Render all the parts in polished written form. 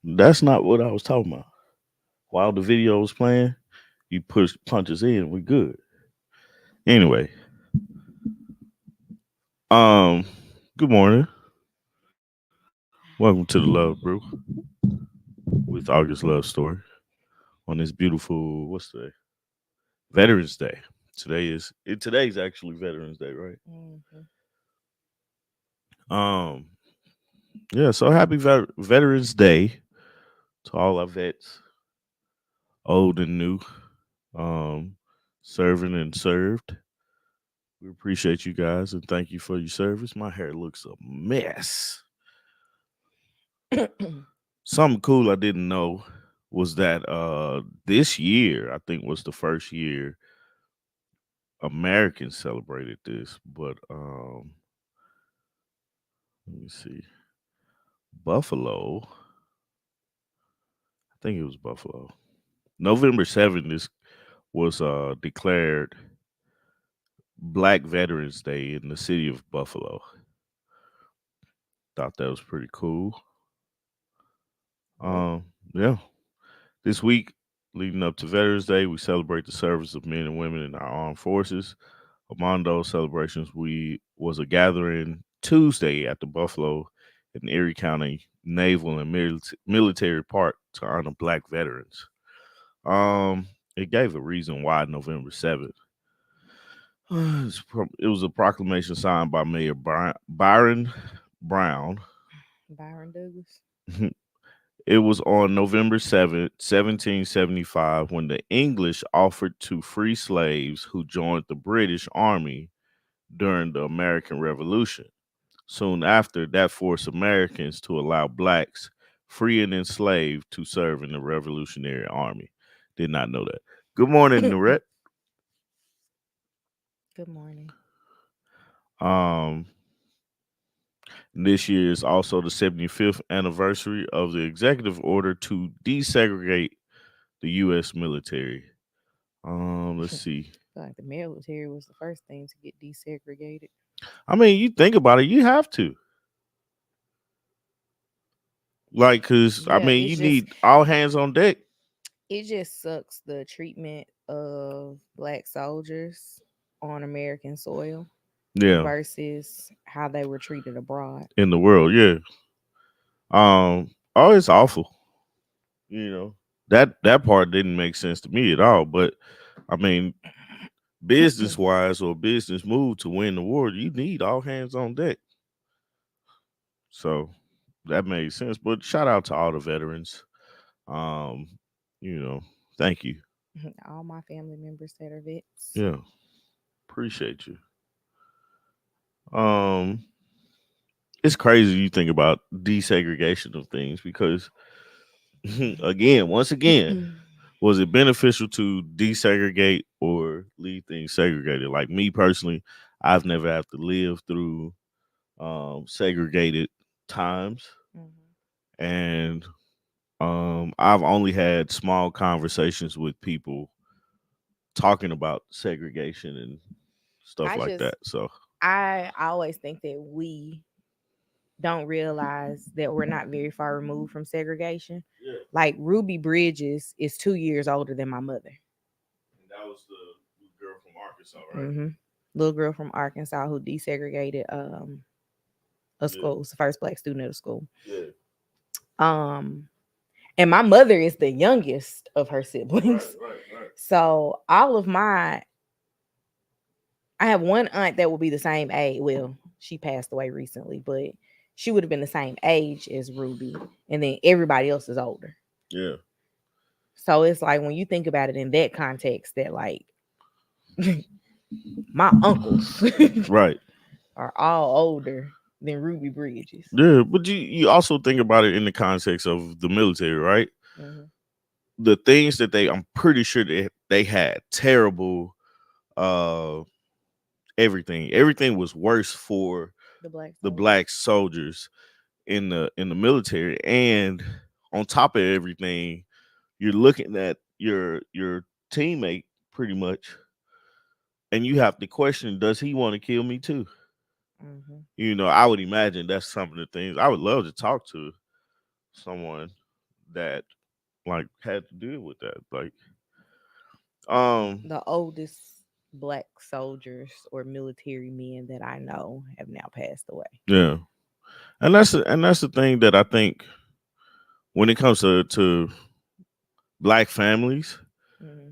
That's not what I was talking about. While the video was playing, you push punches in, we good. Anyway, um, good morning. Welcome to the Love Brew with August Love Story on this beautiful what's today? Veterans Day. Today's actually Veterans Day, right? Hmm. Um, yeah. So happy Veterans Day to all our vets, old and new, um, serving and served. We appreciate you guys and thank you for your service. My hair looks a mess. Something cool I didn't know was that this year I think was the first year Americans celebrated this, but let me see. Buffalo, I think it was Buffalo. November 7th is was declared Black Veterans Day in the city of Buffalo. Thought that was pretty cool. Cool. Yeah. This week, leading up to Veterans Day, we celebrate the service of men and women in our armed forces. Among those celebrations, we was a gathering Tuesday at the Buffalo and Erie County Naval and Military Park to honor Black veterans. It gave a reason why November 7th. It was a proclamation signed by Mayor Byron Brown. Byron Douglas. It was on November 7th, 1775, when the English offered to free slaves who joined the British Army during the American Revolution. Soon after, that forced Americans to allow blacks, free and enslaved, to serve in the Revolutionary Army. Did not know that. Good morning, Norette. Good morning. Um, this year is also the 75th anniversary of the executive order to desegregate the U.S. military. Let's see. Like the military was the first thing to get desegregated. I mean, you think about it, you have to. Like, cause I Yeah, mean, you need all hands on deck. it just sucks the treatment of black soldiers on American soil Yeah, versus how they were treated abroad. in the world, yeah. Oh, it's awful. You know that part didn't make sense to me at all. But I mean, business wise or business move to win the war, you need all hands on deck. So that made sense. But shout out to all the veterans. Um, you know, thank you. All my family members that are vets. Yeah, appreciate you. Um, it's crazy you think about desegregation of things because once again, was it beneficial to desegregate or leave things segregated? Like me personally, I've never have to live through segregated times, Mhm. and I've only had small conversations with people talking about segregation and stuff I like just that. So I always think that we don't realize that we're not very far removed from segregation. yeah, Like Ruby Bridges is 2 years older than my mother. and that was the girl from Arkansas, right? Hmm. Little girl from Arkansas who desegregated a Yeah, school. Was the first black student at a school. yeah, Um, and my mother is the youngest of her right, siblings. right, right. So all of my I have one aunt that will be the same age. Well, she passed away recently, but she would have been the same age as Ruby, and then everybody else is older. Yeah, So it's like when you think about it in that context, that like my uncles right. are all older than Ruby Bridges. Yeah, but you also think about it in the context of the military, right? Hmm. The things that I'm pretty sure they had terrible uh everything. Everything was worse for The black the soldiers. black soldiers in the military, and on top of everything, you're looking at your teammate pretty much, and you have to question, does he want to kill me too? Hmm. I would imagine that's some of the things I would love to talk to someone that like had to deal with that. Like, um, The oldest black soldiers or military men that I know have now passed away. yeah, and that's the thing that I think when it comes to black families, Mm-hmm.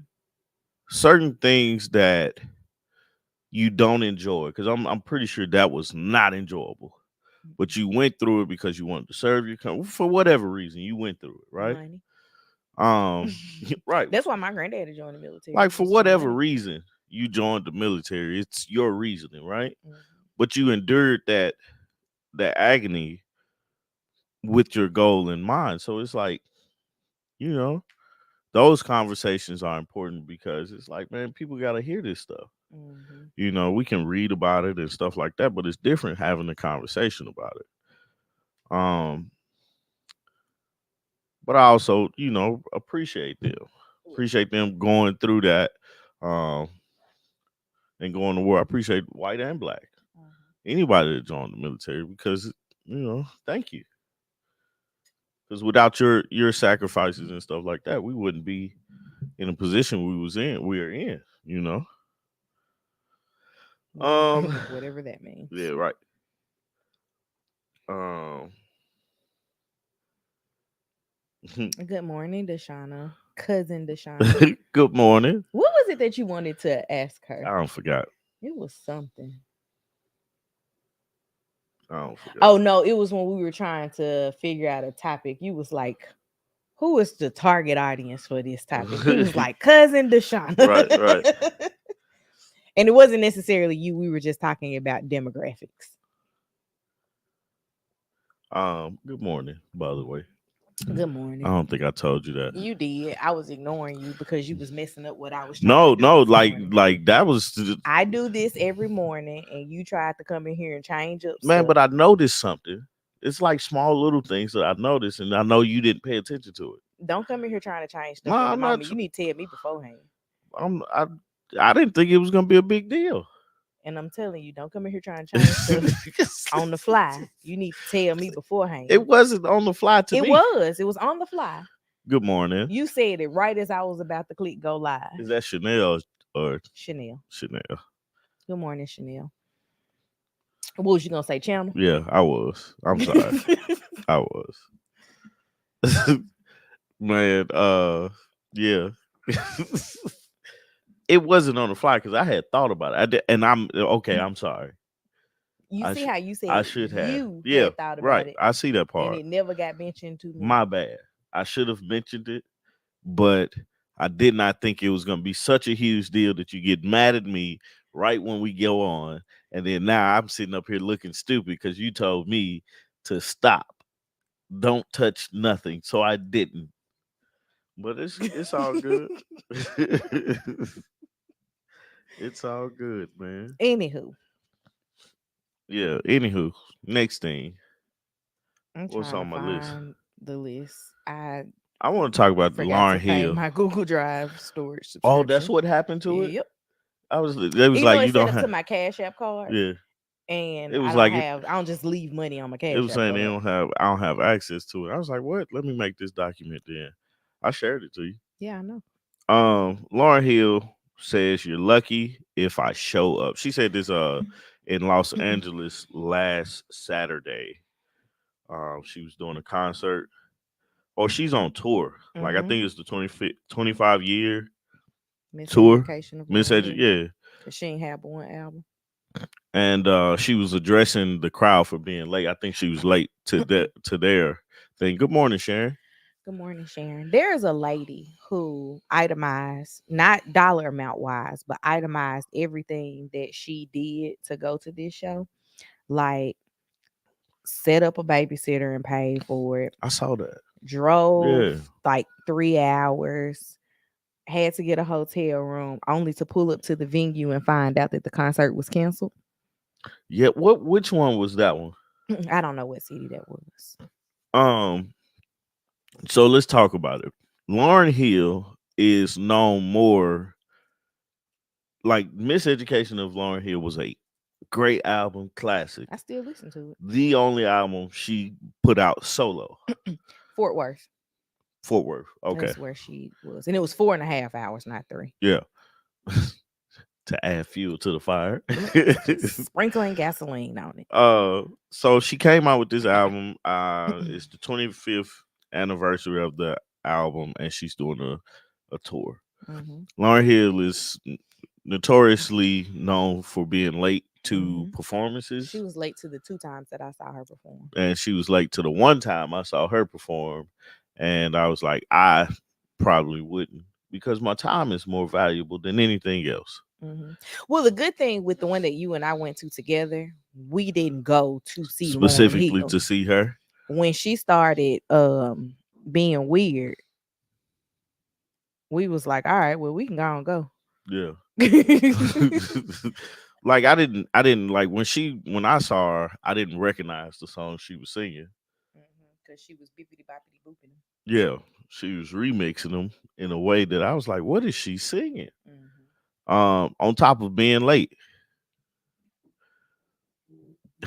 certain things that you don't enjoy, because I'm pretty sure that was not enjoyable, but you went through it because you wanted to serve your country for whatever reason. You went through it, right? Money. Right. That's why my granddaddy joined the military. Like It for was for whatever money. reason you joined the military, it's your reasoning, right? Mm-hmm. But you endured that agony with your goal in mind. So it's like, you know, those conversations are important because it's like, man, people got to hear this stuff. Mm-hmm. You know, we can read about it and stuff like that, but it's different having a conversation about it. But I also, you know, appreciate them going through that, um, and going to war. I appreciate white and black, anybody that joined the military because, you know, thank you. Because without your sacrifices and stuff like that, we wouldn't be in a position we are in, you know. Um, Whatever that means. yeah, right. Um, Good morning, Deshauna. Cousin Deshauna. good morning. What was it that you wanted to ask I her? don't forgot. It was something. I don't forgot. Oh no, it was when we were trying to figure out a topic. You was like, who is the target audience for this topic? He was like, cousin Right, right. Deshauna. And it wasn't necessarily you. We were just talking about demographics. Good morning, by the way. Good I morning. don't think I told you that. You did. I was ignoring you because you was messing up what I was trying No, to do no, this morning. like that was I do this every morning, and you tried to come in here and change up man, stuff. but I noticed something. It's like small little things that I noticed, and I know you didn't pay attention to it. Don't come in here trying to change No, stuff in the I'm not. moment. You need to tell me beforehand. I'm. I didn't think it was gonna be a big deal. And I'm telling you, don't come in here trying to change stuff on the fly. You need to tell me beforehand. It wasn't on the fly to It me. was. It was on the fly. Good morning. You said it right as I was about to click go live. Is that Chanel or Chanel. Chanel? Good morning, Chanel. What was you gonna say, channel? Yeah, I was. I'm sorry. I was. Man, yeah. It wasn't on the fly because I had thought about it. I did, and I'm okay. I'm sorry. You I see sh- how you said I should have. you Yeah, had thought about right. it I see that and part. it never got mentioned to me. My bad. I should have mentioned it, but I did not think it was going to be such a huge deal that you get mad at me right when we go on, and then now I'm sitting up here looking stupid because you told me to stop, don't touch nothing, so I didn't. But it's all good. It's all good, man. Anywho, Yeah. Anywho, next thing, I'm what's trying to on my list? find the list. I I want to talk about the forgot to Lauryn pay Hill. my Google Drive storage Oh, that's subscription. what happened to it. Yep. I was. They was Even though like, you it's set don't up to have. my Cash App card, Yeah. and It I was don't like it. have, I don't just leave money on my It Cash was App saying they card. don't have. I don't have access to it. I was like, what? Let me make this document then. I shared it to you. Yeah, I know. Lauryn Hill says you're lucky if I show up. She said this in Los Angeles last Saturday. She was doing a concert. Or she's on tour. Like I Mm-hmm. think it's the 25-year tour. Miseducation of Miss Lauryn Hill. Yeah. Cause she ain't have one album. And she was addressing the crowd for being late. I think she was late to their thing. Good morning, Sharon. Good morning, Sharon. There is a lady who itemized, not dollar amount wise, but itemized everything that she did to go to this show. Like set up a babysitter and paid for it. I saw that. Drove Yeah. like 3 hours. Had to get a hotel room only to pull up to the venue and find out that the concert was canceled. Yeah. Which one was that one? I don't know what city that was. Um, so let's talk about it. Lauryn Hill is known more like Miseducation of Lauryn Hill was a great album, classic. I still listen to it. The only album she put out solo. Fort Worth. Fort Worth. Okay. That's where she was, and it was 4.5 hours, not 3. Yeah. To add fuel to the fire. Just sprinkling gasoline on it. So she came out with this album. It's the 25th anniversary of the album, and she's doing a tour. Mm-hmm. Lauryn Hill is notoriously known for being late to Mm-hmm. performances, She was late to the 2 times that I saw her perform. and she was late to the one time I saw her perform, and I was like, I probably wouldn't because my time is more valuable than anything else. Mm-hmm. Well, the good thing with the one that you and I went to together, we didn't go to see Lauryn Specifically Hill. to see her. When she started being weird, we was like, all right, well, we can go and go. Yeah. Because Like I didn't like when I saw her, I didn't recognize the song she was singing. she was bippity boppity booping. Yeah. She was remixing them in a way that I was like, what is she singing? On top of being late.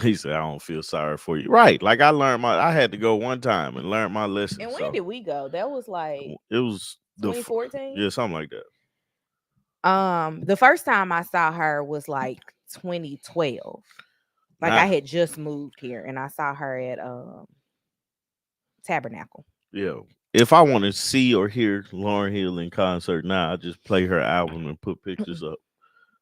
He said, I don't feel sorry for you. Right. Like I had to go one time and learn my lesson. And when So did we go? That was like it was 2014. Yeah, something like that. The first time I saw her was like 2012. Like I had just moved here and I saw her at Tabernacle. Yeah. If I want to see or hear Lauryn Hill in concert now, I just play her album and put pictures up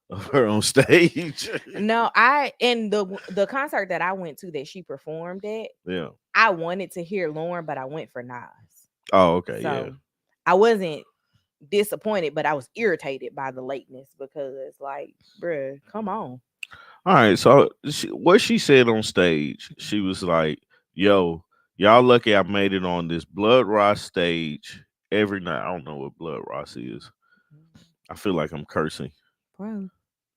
of her on stage. No, I in the concert that I went to that she performed at, Yeah. I wanted to hear Lauryn, but I went for Nas. Oh, okay, So yeah. I wasn't disappointed, but I was irritated by the lateness because, like, bruh, come on. All right, so what she said on stage, she was like, "Yo, y'all lucky I made it on this Blood Ross stage every night." I don't know what Blood Ross is. I feel like I'm cursing. Bro.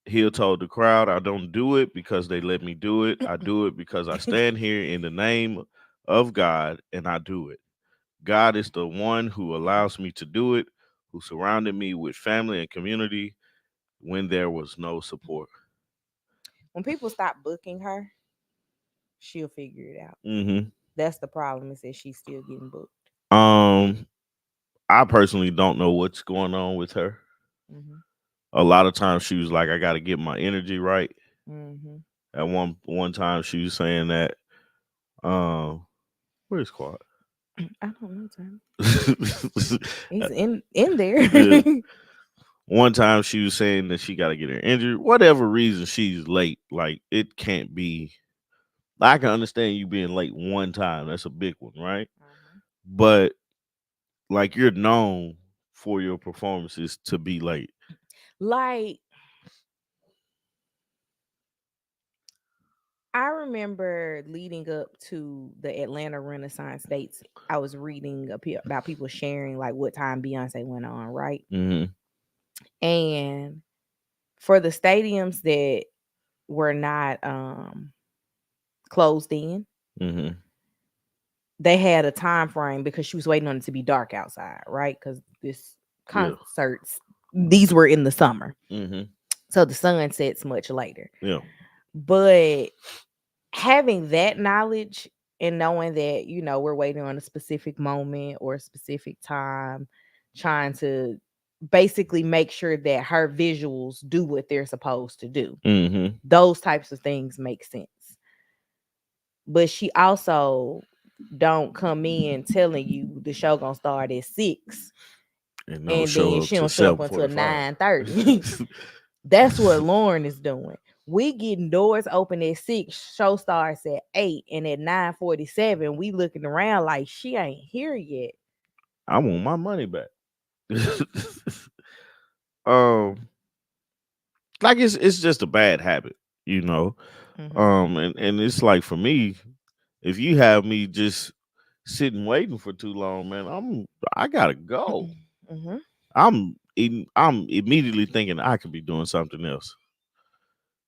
Hill told the crowd, I don't do it because they let me do it. I do it because I stand here in the name of God and I do it. God is the one who allows me to do it, who surrounded me with family and community when there was no support. When people stop booking her, she'll figure it out. Mm-hmm. That's the problem, is that she's still getting booked. I personally don't know what's going on with her. Mm-hmm. A lot of times she was like, I got to get my energy right. Mm-hmm. At one time she was saying that, where's Quad? I don't know, Tom. He's in there. Yeah. One time she was saying that she got to get her injured. Whatever reason she's late, like it can't be. I can understand you being late one time. That's a big one, right? But like you're known for your performances to be late. Like, I remember leading up to the Atlanta Renaissance dates, I was reading about people sharing like what time Beyonce went on, right? Mm-hmm. And for the stadiums that were not closed in, Mm-hmm. they had a time frame because she was waiting on it to be dark outside, right? Because this concerts, these were in the summer. Mm-hmm. So the sun sets much later. Yeah. But having that knowledge and knowing that, you know, we're waiting on a specific moment or a specific time, trying to basically make sure that her visuals do what they're supposed to do. Mm-hmm. Those types of things make sense. But she also don't come in telling you the show gonna start at 6 and then she don't show up until 9:30. That's what Lauryn is doing. We getting doors open at 6, show starts at 8, and at 9:47, we looking around like she ain't here yet. I want my money back. um, like it's just a bad habit, you know. Mm-hmm. And it's like for me, if you have me just sitting waiting for too long, man, I gotta go. Mm-hmm. I'm immediately thinking I could be doing something else,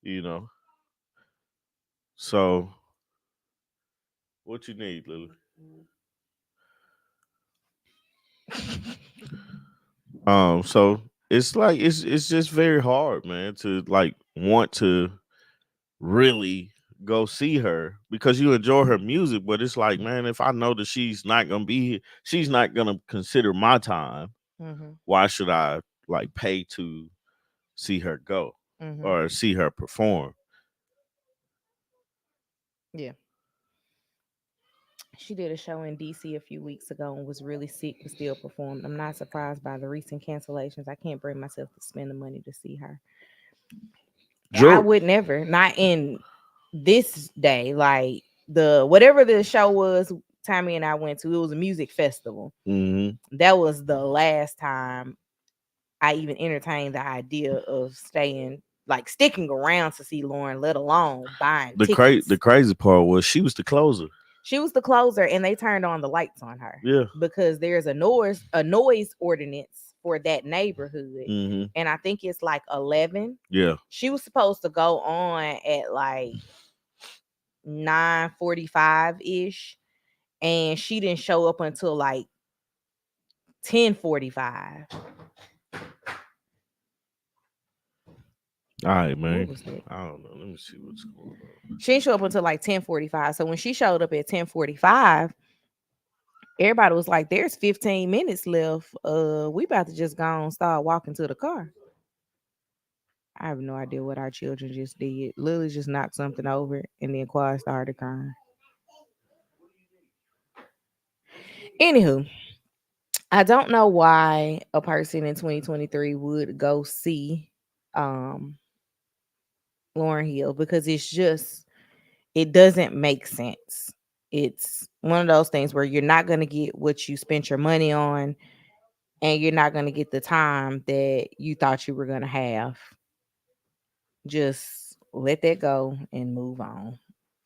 you know. So what you need, Lily? So it's like it's just very hard, man, to like want to really go see her because you enjoy her music, but it's like, man, if I know that she's not gonna be here, she's not gonna consider my time. Mm-hmm. Why should I like pay to see her go Mm-hmm. or see her perform? Yeah. She did a show in DC a few weeks ago and was really sick but still performed. I'm not surprised by the recent cancellations. I can't bring myself to spend the money to see her. I Drew, would never, not in this day. Like the whatever the show was Tommy and I went to, it was a music festival. mm-hmm. That was the last time I even entertained the idea of staying, like sticking around to see Lauryn, let alone buying The tickets. crazy part was she was the closer. She was the closer, and they turned on the lights on her Yeah. because there's a noise ordinance for that neighborhood, Mm-hmm. and I think it's like 11. Yeah. She was supposed to go on at like 9:45 ish, and she didn't show up until like 10:45. All right, What man. was that? I don't know. Let me see what's going on. She didn't show up until like 10:45. So when she showed up at 10:45, everybody was like, "There's 15 minutes left. We about to just go and start walking to the car." I have no idea what our children just did. Lily just knocked something over, and then Quad started crying. Anywho, I don't know why a person in 2023 would go see um Lauryn Hill, because it doesn't make sense. It's one of those things where you're not going to get what you spent your money on, and you're not going to get the time that you thought you were going to have. Just let that go and move on.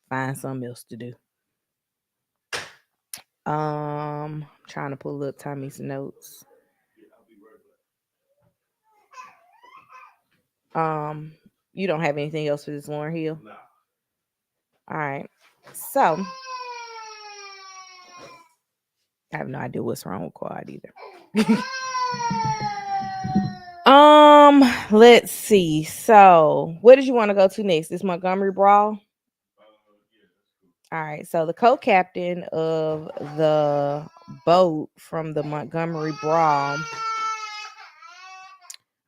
Find something else to do. Trying to pull up Tommy's notes. Um, you don't have anything else for this Lauryn Hill? All right. So I have no idea what's wrong with Quad either. Let's see. So, where did you want to go to next? This Montgomery Brawl. All right. So, the co-captain of the boat from the Montgomery Brawl.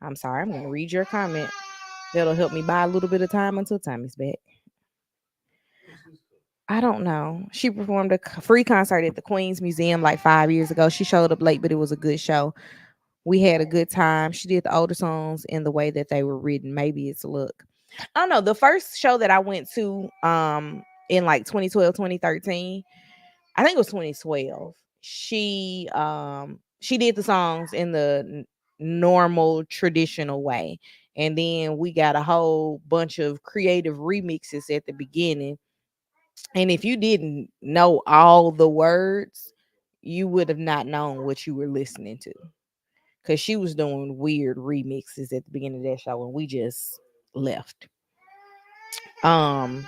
I'm sorry. I'm going to read your comment. That'll help me buy a little bit of time until Tommy's back. I don't know. She performed a free concert at the Queen's Museum like 5 years ago. She showed up late, but it was a good show. We had a good time. She did the older songs in the way that they were written. Maybe it's look. I don't know. The first show that I went to in like 2012, 2013, I think it was 2012. She did the songs in the normal traditional way. And then we got a whole bunch of creative remixes at the beginning. And if you didn't know all the words, you would have not known what you were listening to, because she was doing weird remixes at the beginning of that show and we just left. Um,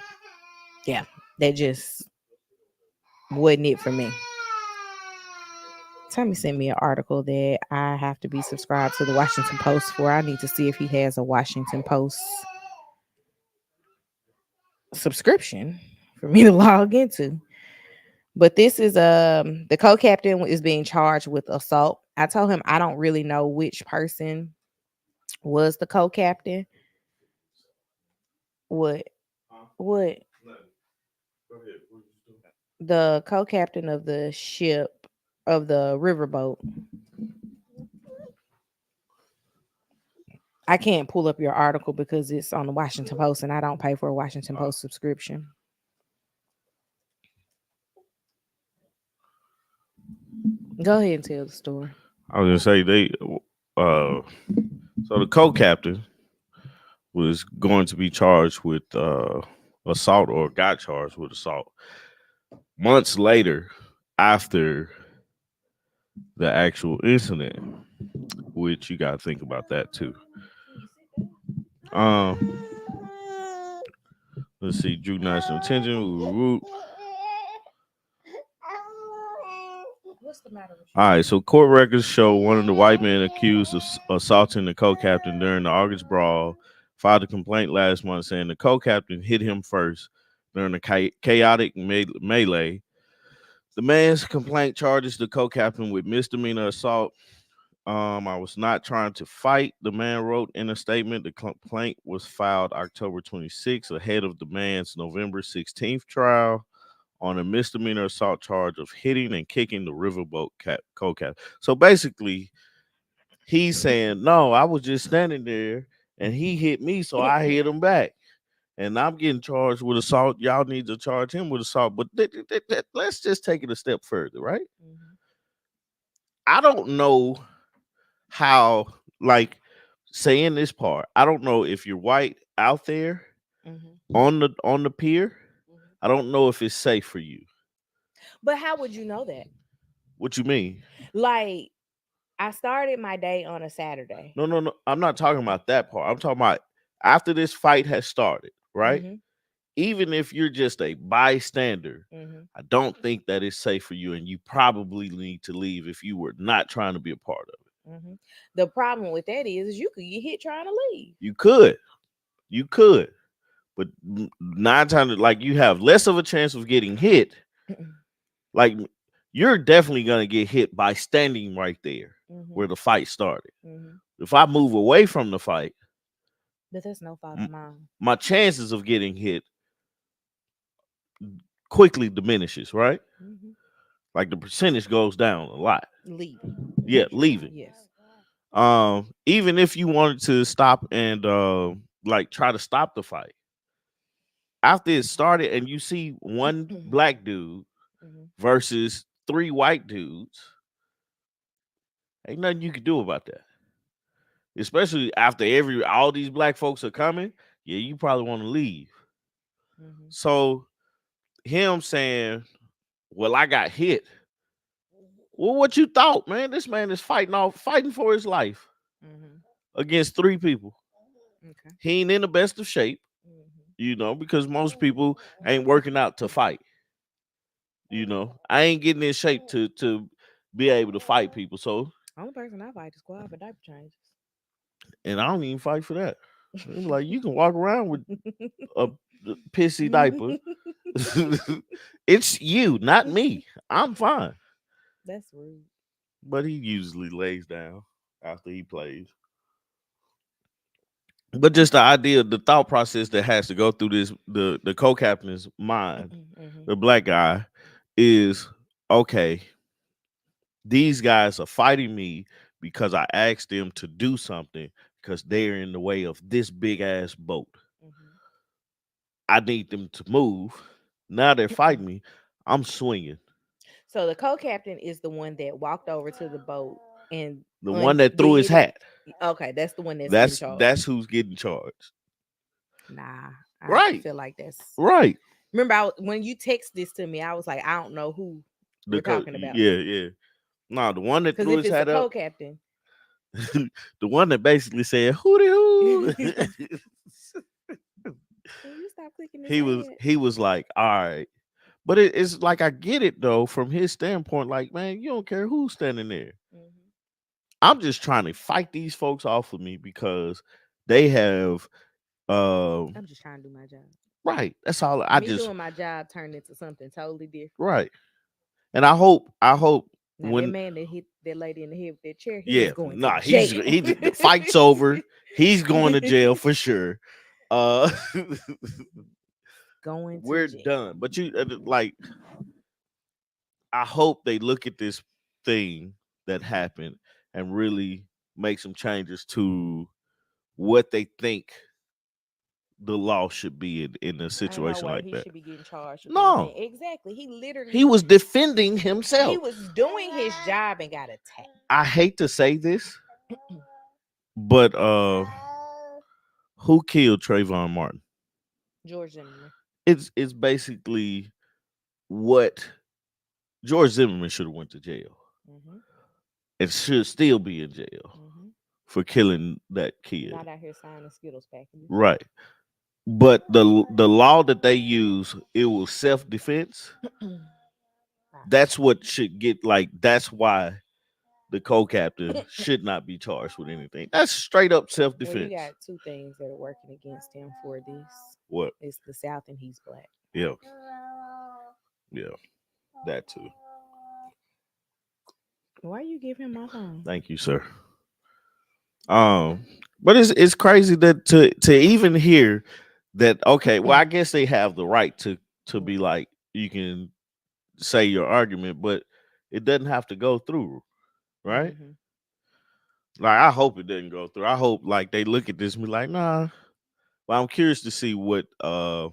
yeah, that just wasn't it for me. Tommy sent me an article that I have to be subscribed to the Washington Post for. I need to see if he has a Washington Post subscription for me to log into. But this is the co-captain is being charged with assault. I told him I don't really know which person was the co-captain. What? What? The co-captain of the ship of the riverboat. I can't pull up your article because it's on the Washington Post and I don't pay for a Washington Post subscription. Go ahead and tell the story. I was gonna say so the co-captain was going to be charged with assault, or got charged with assault months later after the actual incident, which you gotta think about that too. Um, let's see, drew national attention. What's the matter with All right, so court records show one of the white men accused of assaulting the co-captain during the August brawl filed a complaint last month saying the co-captain hit him first, during the chaotic melee. The man's complaint charges the co-captain with misdemeanor assault. I was not trying to fight, the man wrote in a statement. The complaint was filed October 26th ahead of the man's November 16th trial on a misdemeanor assault charge of hitting and kicking the riverboat co-captain. So basically, he's saying, no, I was just standing there and he hit me, so I hit him back. And I'm getting charged with assault. Y'all need to charge him with assault. But let's just take it a step further, right? Mhm. I don't know how, like, saying this part. I don't know if you're white out there Mhm. on the pier. Mhm. I don't know if it's safe for you. But how would you know that? What you mean? Like, I started my day on a Saturday. No, no, no. I'm not talking about that part. I'm talking about after this fight has started, right? Mhm. Even if you're just a bystander, Mhm. I don't think that it's safe for you, and you probably need to leave if you were not trying to be a part of it. Mhm. The problem with that is you could get hit trying to leave. You could, but nine times, like, you have less of a chance of getting hit. Like, you're definitely gonna get hit by standing right there where Mhm. the fight started. Mhm. If I move away from the fight, But that's no fault of m- mine. my chances of getting hit quickly diminishes, right? Mhm. Like, the percentage goes down a lot. Leaving. Yeah, leaving. Yes. Even if you wanted to stop and like try to stop the fight after it started, and you see one black dude Mhm. versus three white dudes, ain't nothing you can do about that. Especially after all these black folks are coming, yeah, you probably want to leave. Mhm. So him saying, "Well, I got hit." Well, what you thought, man? This man is fighting for his life Mhm. against three people. Okay. He ain't in the best of shape, Mhm. because most people ain't working out to fight. I ain't getting in shape to be able to fight people. So, Only person I fight is squad for diaper changes. and I don't even fight for that. I'm like, you can walk around with a pissy diaper. It's you, not me. I'm fine. That's rude. But he usually lays down after he plays. But just the idea, the thought process that has to go through the co-captain's mind, Mhm. the black guy, is okay. These guys are fighting me because I asked them to do something because they're in the way of this big ass boat. Mhm. I need them to move. Now they're fighting me. I'm swinging. So the co-captain is the one that walked over to the boat and The one that threw his undid it. hat. Okay, that's the one that's getting That's charged. who's getting charged. Nah, I Right. feel like that's. Right. Remember, when you text this to me, I was like, I don't know who we're talking about. Yeah, yeah. No, the one that Because threw if his it's a hat up, co-captain, the one that basically said "hooty hoo," can you stop clicking this ad? he was like, all right. But it's like, I get it though from his standpoint. Like, man, you don't care who's standing there. Mhm. I'm just trying to fight these folks off of me because they have um I'm just trying to do my job. right. That's all. I Me just doing my job turned into something totally different. right. And I hope Now that when man that hit that lady in the head with that chair, he is yeah, going to nah, jail. the fight's over. He's going to jail for sure. Uh Going to we're jail. done. But like, I hope they look at this thing that happened and really make some changes to what they think the law should be in a Ain't no situation way like he that. should be getting charged with anything. No, Exactly. He he literally was defending he himself. was doing his job and got attacked. I hate to say this, but who killed Trayvon Martin? George Zimmerman. It's basically what George Zimmerman should have went to jail Hmm. and should still be in jail Hmm. for killing that kid. Not out here signing Skittles packages. Right. But the law that they use, it was self defense. That's what should get, like, that's why the co-captain should not be charged with anything. That's straight up self Well, you defense. got two things that are working against him for this. What? It's the South and he's black. Yeah, yeah, that too. Why you give him my phone? Thank you, sir. Um, but it's crazy that to even hear that. Okay, well, I guess they have the right to be like you can say your argument, but it doesn't have to go through, right? Mm-hmm. Like I hope it doesn't go through. I hope like they look at this and be like, nah. Well, I'm curious to see what the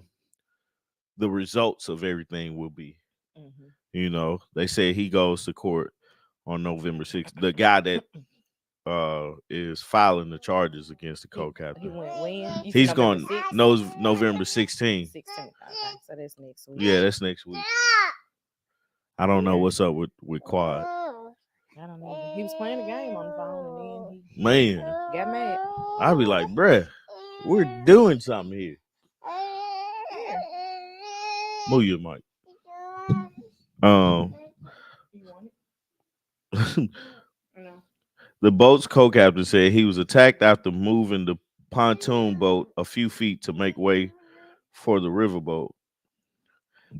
results of everything will be. Mm-hmm. You know, they say he goes to court on November 6th. The guy that is filing the charges against the He co-captain. went when? You said He's November going 6th? November 16th. 16th. Okay, so that's next week. Yeah, that's next week. I don't know Yeah. what's up with Quad. I don't know. He was playing a game on the phone and then Man, he got mad. I'd be like, bruh, we're doing something here. Move your mic. Um, You want the it? No. boat's co-captain said he was attacked after moving the pontoon boat a few feet to make way for the riverboat.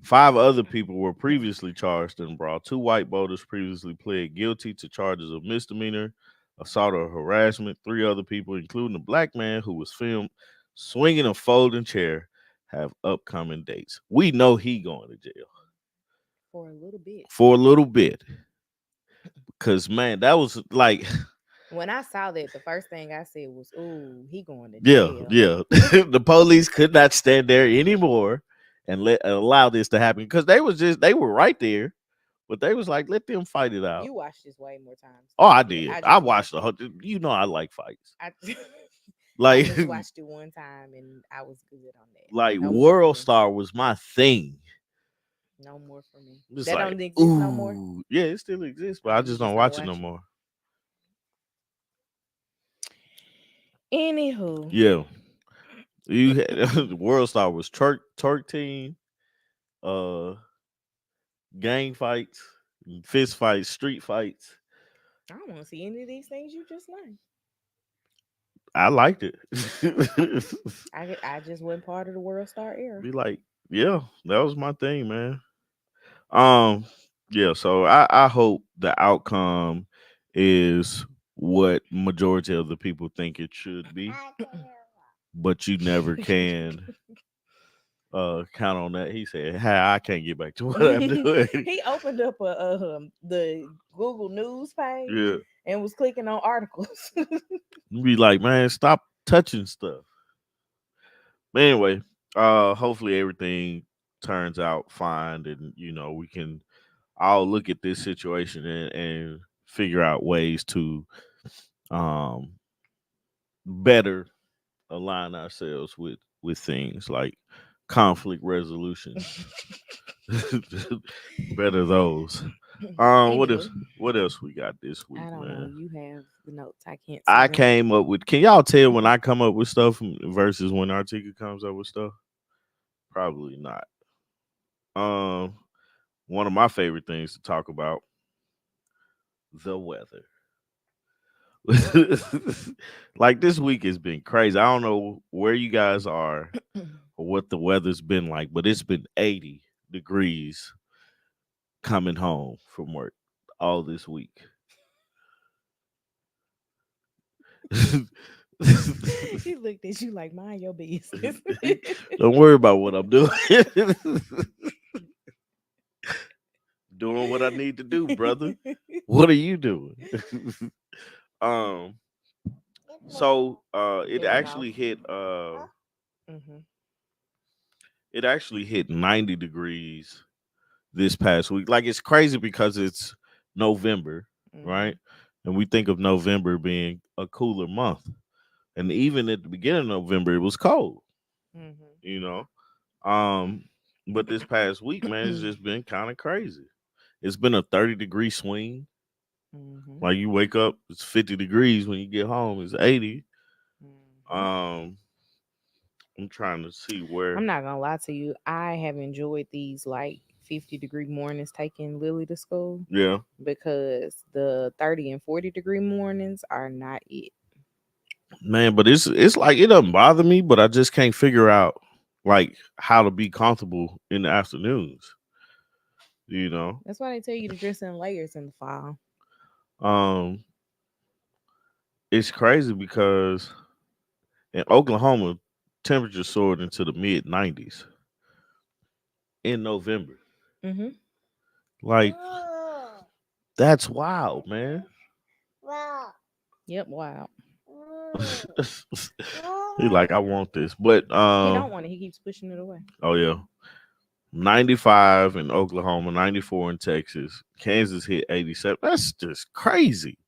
5 other people were previously charged in the brawl. 2 white boaters previously pled guilty to charges of misdemeanor, assault, or harassment. 3 other people, including a black man who was filmed swinging a folding chair, have upcoming dates. We know he going to jail For a little bit. for a little bit. Cause man, that was like, When I saw that, the first thing I said was, "Ooh, he going to yeah, jail." yeah. The police could not stand there anymore and allow this to happen because they were right there, but they was like, let them fight it out. You watched this way more times Oh, than I I did. did. I I just watched watched the it. whole. You know, I like fights. I, I Like, just watched it one time and I was good on that. like No more for World me. Star was my thing. No more for me. It's That like, don't exist no more. ooh, yeah, it still exists, but Oh, I you just just don't don't watch it no watch it. more. Anywho, Yeah, you had, World Star was Turk team, uh, gang fights, fist fights, street fights. I don't want to see any of these things you just named. I liked it. I just wasn't part of the World Star era. Be like, yeah, that was my thing, man. Um, yeah, so I hope the outcome is what majority of the people think it should be, but you never can count on that. He said, "Hey, I can't get back to what I'm doing." He opened up the Google News page Yeah, and was clicking on articles. you be like, man, stop touching stuff. But anyway, hopefully everything turns out fine, and you know we can all look at this situation and figure out ways to um better align ourselves with things like conflict resolution. Better those. Anywho, What else we got this week, I don't know. man? You have the notes. I can't see I them. came up with. Can y'all tell when I come up with stuff versus when Artieka comes up with stuff? Probably not. Um, one of my favorite things to talk about: the weather. Like this week has been crazy. I don't know where you guys are or what the weather's been like, but it's been 80 degrees coming home from work all this week. He looked at you like, mind your business. Don't worry about what I'm doing. Doing what I need to do, brother. What are you doing? um so it Heading actually off. hit Hmm. it actually hit 90 degrees this past week. Like it's crazy because it's November, Hmm. right? And we think of November being a cooler month. And even at the beginning of November, it was cold, Hmm. you know. Um, but this past week, man, it's just been kind of crazy. It's been a 30-degree swing. Hmm. Like you wake up, it's 50 degrees. When you get home, it's 80. Hmm. Um, I'm trying to see where. I'm not gonna lie to you. I have enjoyed these like 50-degree mornings taking Lily to school Yeah, because the 30 and 40-degree mornings are not it. man, but it's like it doesn't bother me, but I just can't figure out. like how to be comfortable in the afternoons. You know, That's why they tell you to dress in layers in the fall. um, it's crazy because in Oklahoma, temperatures soared into the mid 90s in November. Mm-hmm. Like that's wild, man. Yep. Wow. He like, I want this, but He don't want it. He keeps pushing it away. oh yeah, 95 in Oklahoma, 94 in Texas, Kansas hit 87. That's just crazy.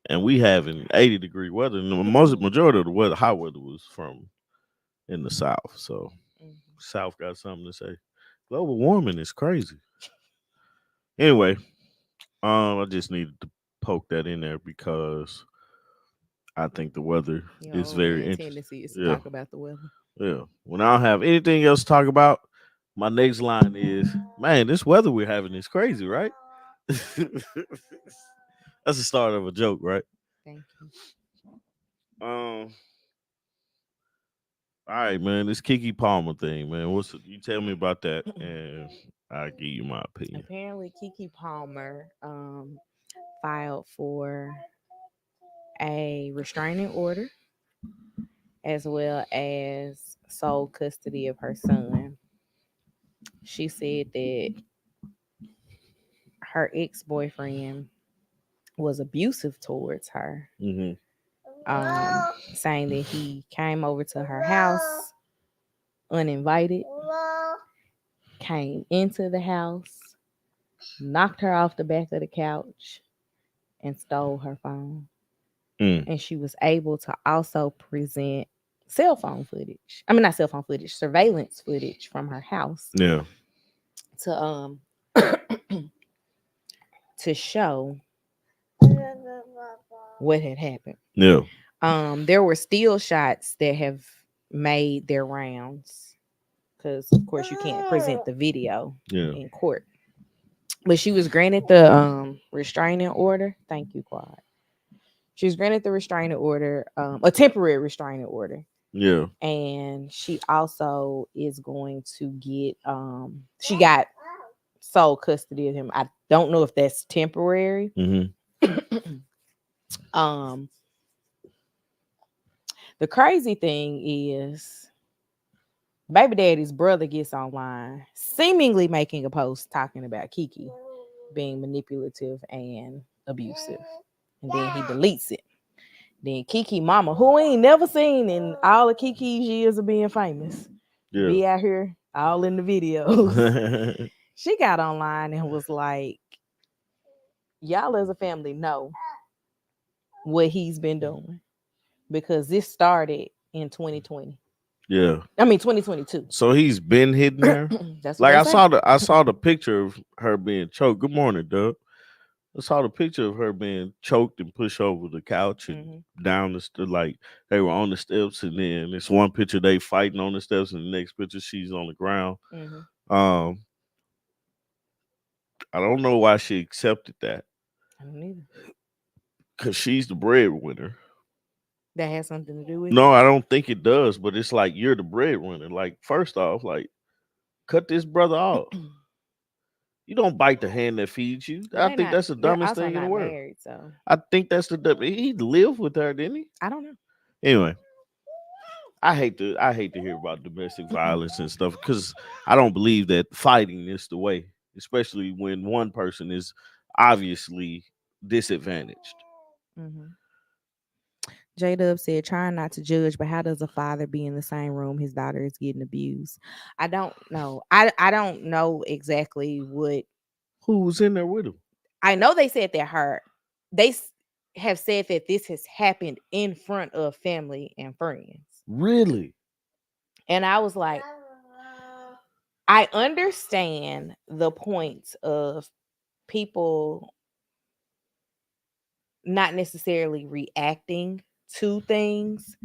And we having 80-degree weather. And the majority of the weather, hot weather, was from in the South. So Mhm. South got something to say. Global warming is crazy. Anyway, I just needed to poke that in there because I think the weather Your is old very man interesting. tendency is to Yeah, talk about the weather. yeah. When I don't have anything else to talk about, my next line is, "Man, this weather we're having is crazy, right?" That's the start of a joke, right? Thank you. Um. All right, man. This KeKe Palmer thing, man. You tell me about that, and I'll give you my opinion. Apparently, KeKe Palmer filed for a restraining order as well as sole custody of her son. She said that her ex boyfriend was abusive towards her, Hmm. saying that he came over to her house uninvited, came into the house, knocked her off the back of the couch, and stole her phone. Mm. And she was able to also present cell phone footage. I mean, not cell phone footage, surveillance footage from her house Yeah. to to show what had happened. Yeah. There were still shots that have made their rounds because, of course, you can't present the video Yeah. in court. But she was granted the restraining order. Thank you, Quad. She was granted the restraining order, a temporary restraining order, Yeah. and she also is going to get she got sole custody of him. I don't know if that's temporary. Hmm. um the crazy thing is baby daddy's brother gets online seemingly making a post talking about KeKe being manipulative and abusive, and then he deletes it. Then KeKe mama, who ain't never seen in all of KeKe's years of being famous, Yeah. be out here all in the videos. She got online and was like, y'all as a family know what he's been doing because this started in 2020. Yeah. I mean 2022. So he's been hidden there. That's what Like they say. I saw the picture of her being choked. Good morning, Doug. I saw the picture of her being choked and pushed over the couch and Hmm. down like they were on the steps, and then this one picture they fighting on the steps, and the next picture she's on the ground. Hmm. Um, I don't know why she accepted that I don't either. because she's the breadwinner. That has something to do with it. No, I don't think it does, but it's like you're the breadwinner. Like, first off, like, cut this brother off. You don't bite the hand that feeds you. But I they think not. that's the They're dumbest also thing in the not world. married, so I think that's the he lived with her, didn't he? I don't know. Anyway, I hate to hear about domestic violence and stuff because I don't believe that fighting is the way, especially when one person is obviously disadvantaged. Hmm. J Dub said, trying not to judge, but how does a father be in the same room his daughter is getting abused? I don't know. I don't know exactly what. Who was in there with him? I know they said that have said that this has happened in front of family and friends. Really? And I was like, I understand the point of people not necessarily reacting to things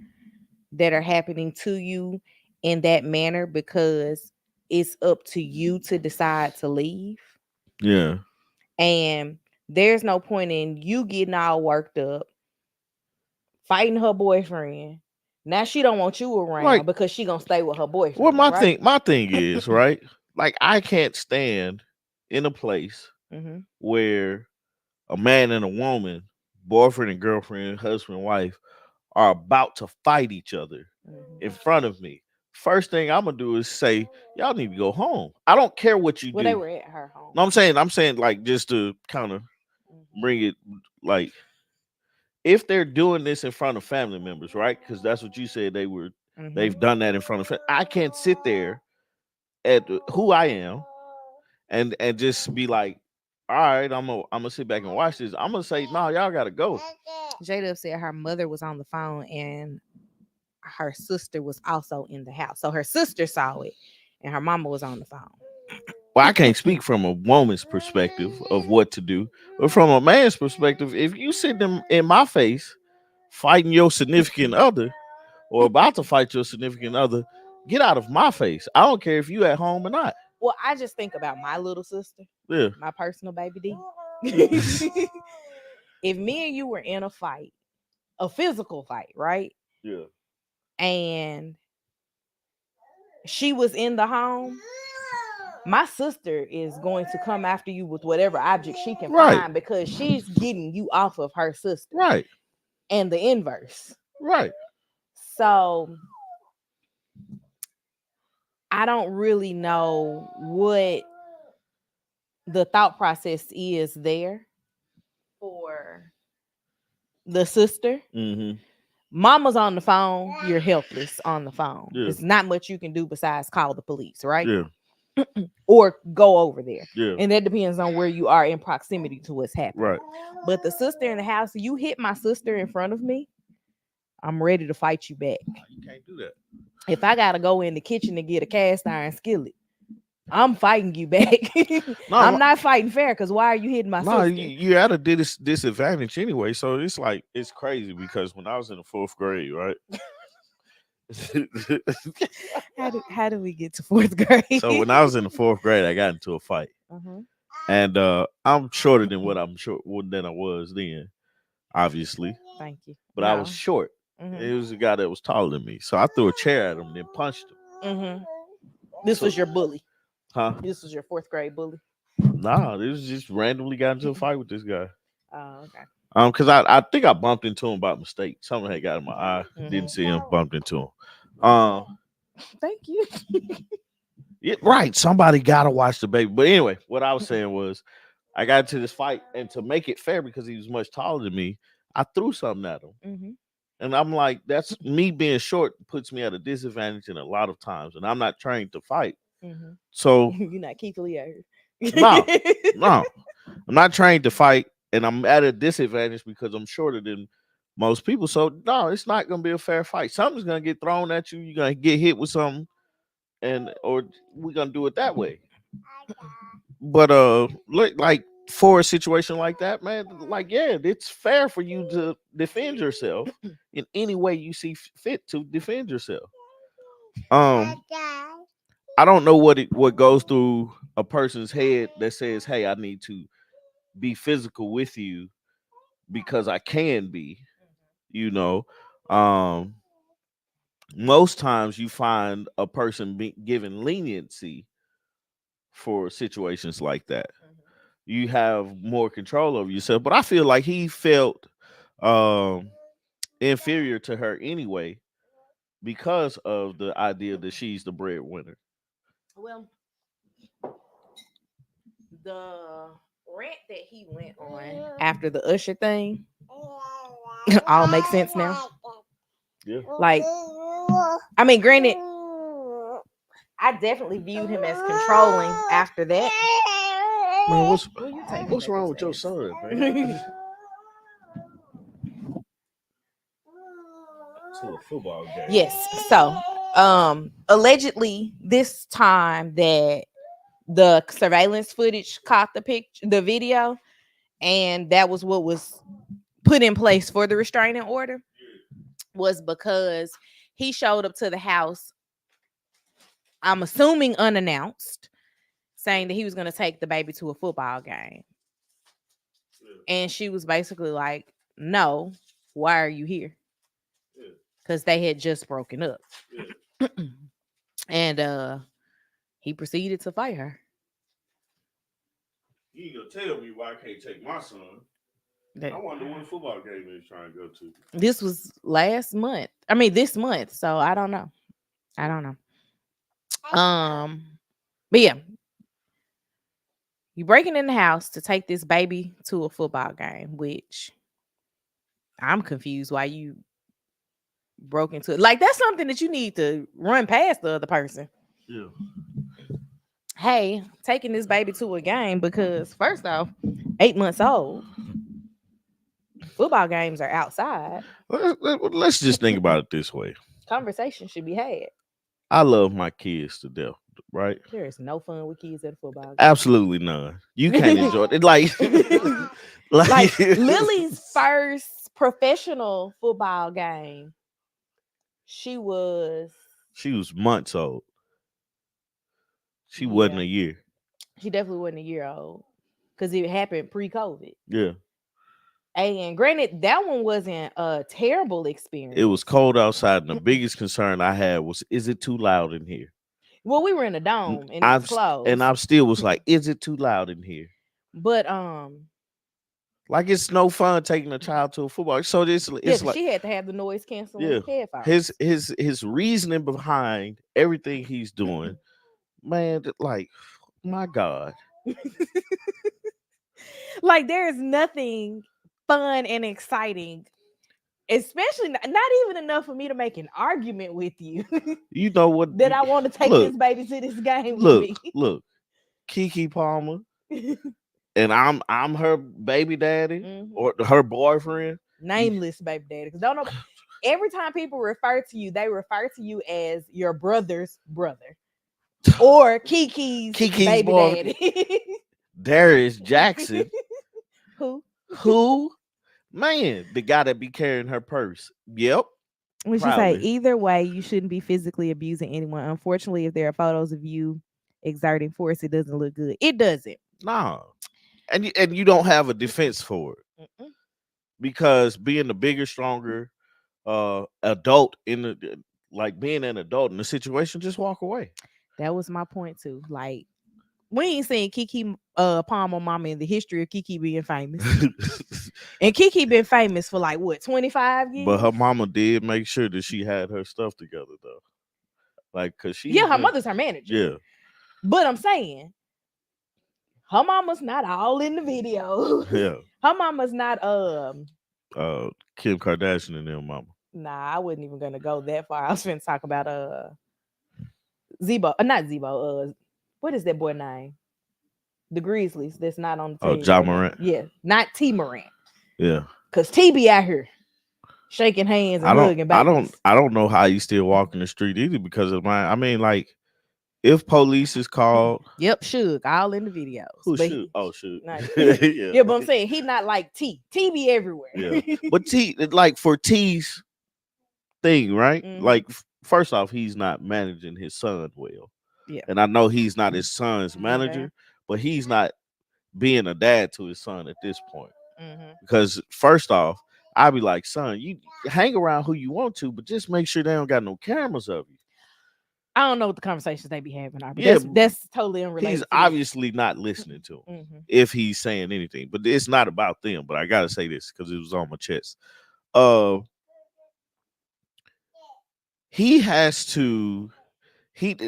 that are happening to you in that manner because it's up to you to decide to leave. Yeah. And there's no point in you getting all worked up, fighting her boyfriend, Now she don't want you around Like, because she gonna stay with her what boyfriend, right? my thing is, right? Like, I can't stand in a place Mm-hmm. where a man and a woman, boyfriend and girlfriend, husband and wife, are about to fight each other in Mm-hmm. front of me. First thing I'm gonna do is say, y'all need to go home. I don't care what you Well, they do. were at her home. No, I'm saying like just to kind of Mm-hmm. bring it like if they're doing this in front of family members, right? Because that's what you said Mm-hmm. they've done that in front of. I can't sit there at who I am and just be like, all right, I'm gonna sit back and watch this. I'm gonna say, no, y'all gotta go. Jada said her mother was on the phone and her sister was also in the house. So her sister saw it and her mama was on the phone. Well, I can't speak from a woman's perspective of what to do, but from a man's perspective, if you sit them in my face fighting your significant other or about to fight your significant other, get out of my face. I don't care if you at home or not. Well, I just think about my little sister, Yeah. my personal baby D. If me and you were in a fight, a physical fight, right? Yeah. And she was in the home, my sister is going to come after you with whatever object she can Right. find because she's getting you off of her sister. Right. And the inverse. Right. So I don't really know what the thought process is there for the sister. Mm-hmm. Mama's on the phone, you're helpless on the phone. Yeah. There's not much you can do besides call the police, right? Yeah. Or go over there. Yeah. And that depends on where you are in proximity to what's happening. Right. But the sister in the house, you hit my sister in front of me, I'm ready to fight you back. You can't do that. If I gotta go in the kitchen to get a cast iron skillet, I'm fighting you back. No, I'm not fighting fair because why are you hitting my no, sister? you at a disadvantage anyway. So it's like it's crazy because when I was in the 4th grade, right? How do we get to 4th grade? So when I was in the 4th grade, I got into a fight, Uh-huh. and I'm shorter than what I'm short than I was then, obviously, Thank you. but I was short. Mhm. It was a guy that was taller than me, so I threw a chair at him, and then punched him. Mhm. This So- was your bully. Huh? This was your 4th grade bully. Nah, this was just randomly got into a fight with this guy. Oh, okay. Because I think I bumped into him by mistake. Something had got in my eye. Didn't see him. Bumped into him. Thank you. Yeah, right. Somebody gotta watch the baby. But anyway, what I was saying was, I got into this fight, and to make it fair, because he was much taller than me, I threw something at him, Mm-hmm. and I'm like, that's me being short puts me at a disadvantage in a lot of times, and I'm not trained to fight. Mm-hmm. So You're not KeKe Palmer. no, no, I'm not trained to fight, and I'm at a disadvantage because I'm shorter than most people. So no, it's not gonna be a fair fight. Something's gonna get thrown at you. You're gonna get hit with something, and or we're gonna do it that way. But like for a situation like that, man, like yeah, it's fair for you to defend yourself in any way you see fit to defend yourself. I don't know what goes through a person's head that says, "Hey, I need to be physical with you because I can be." You know, um, most times you find a person given leniency for situations like that. You have more control over yourself. But I feel like he felt um, inferior to her anyway because of the idea that she's the breadwinner. Well, the rant that he went on after the Usher thing all makes sense now. Yeah. Like, I mean, granted, I definitely viewed him as controlling after that. Man, Well, you take what's it wrong with your upstairs. son, man? To a football game. Yes. So, allegedly, this time that the surveillance footage caught the video, and that was what was put in place for the restraining order, was because he showed up to the house, I'm assuming unannounced, saying that he was going to take the baby to a football game. And she was basically like, no, why are you here? because they had just broken up. Yeah. And he proceeded to fight her. You ain't gonna tell me why I can't take my son. I That wonder what football game he's trying to go to. this was last month. I mean this month. So I don't know. I don't know. But yeah, you breaking in the house to take this baby to a football game, which I'm confused why you broke into it. Like that's something that you need to run past the other person. Yeah. Hey, taking this baby to a game because first off, 8 months old. Football games are outside. Let's just think about it this way. Conversation should be had. I love my kids to death, right? There is no fun with kids at a football game. Absolutely none. You can't enjoy it. Like, Like Lily's first professional football game, she was she was months old. She wasn't Yeah. a year. She definitely wasn't a year old because it happened pre-COVID. Yeah. And granted, that one wasn't a terrible experience. It was cold outside, and the biggest concern I had was, is it too loud in here? Well, we were in a dome and it was closed. And I still was like, is it too loud in here? But like it's no fun taking a child to a football. So it's like she had to have the noise canceling headphones. His reasoning behind everything he's doing, man, like my God. Like there is nothing fun and exciting, especially not even enough for me to make an argument with you. You know what? That I want to take this baby to this game look, with me. Look, KeKe Palmer, and I'm her baby daddy or her boyfriend, nameless baby daddy. Because don't know. Every time people refer to you, they refer to you as your brother's brother or KeKe's baby boy, daddy. Darius Jackson. Who? Man, the guy that be carrying her purse. Yep. When she say either way, you shouldn't be physically abusing anyone. Unfortunately, if there are photos of you exerting force, it doesn't look good. It doesn't. Nah. And you don't have a defense for it. Because being the bigger, stronger adult in the being an adult in the situation, just walk away. That was my point too. Like we ain't seen KeKe Palmer mama in the history of KeKe being famous. And KeKe been famous for like what, 25 years? But her mama did make sure that she had her stuff together though. Like cause her mother's her manager. Yeah. But I'm saying her mama's not all in the video. Yeah. Her mama's not Kim Kardashian and them mama. Nah, I wasn't even gonna go that far. I was finna talk about Zebo. Not Zebo. What is that boy name? The Grizzlies. That's not on the team. Oh, Ja Morant. Yeah, not T Morant. Yeah. Cause T be out here shaking hands and hugging babies. I don't know how you still walk in the street either because of my. I mean, like, if police is called. Yep, Suge, all in the videos. Who Suge? Oh, Suge. Yeah, but I'm saying he's not like T. T be everywhere. Yeah, but T, like for T's thing, right? Like, first off, he's not managing his son well. Yeah, and I know he's not his son's manager, but he's not being a dad to his son at this point. Because first off, I'd be like, son, you hang around who you want to, but just make sure they don't got no cameras of you. I don't know what the conversations they be having. But that's totally unrelated. He's obviously not listening to him if he's saying anything, but it's not about them. But I gotta say this because it was on my chest. He has to.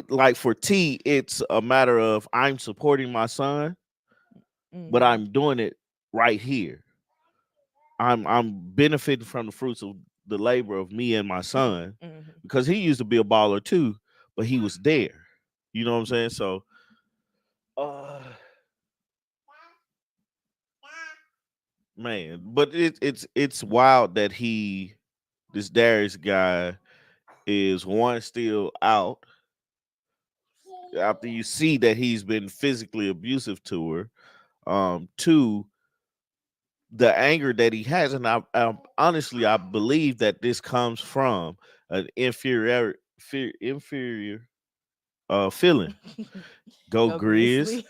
Like for T, it's a matter of I'm supporting my son, but I'm doing it right here. I'm benefiting from the fruits of the labor of me and my son because he used to be a baller too, but he was there. You know what I'm saying? So, man, but it's wild that this Darius guy is one still out. After you see that he's been physically abusive to her, two, the anger that he has, and I honestly I believe that this comes from an inferior feeling. Go Grizz.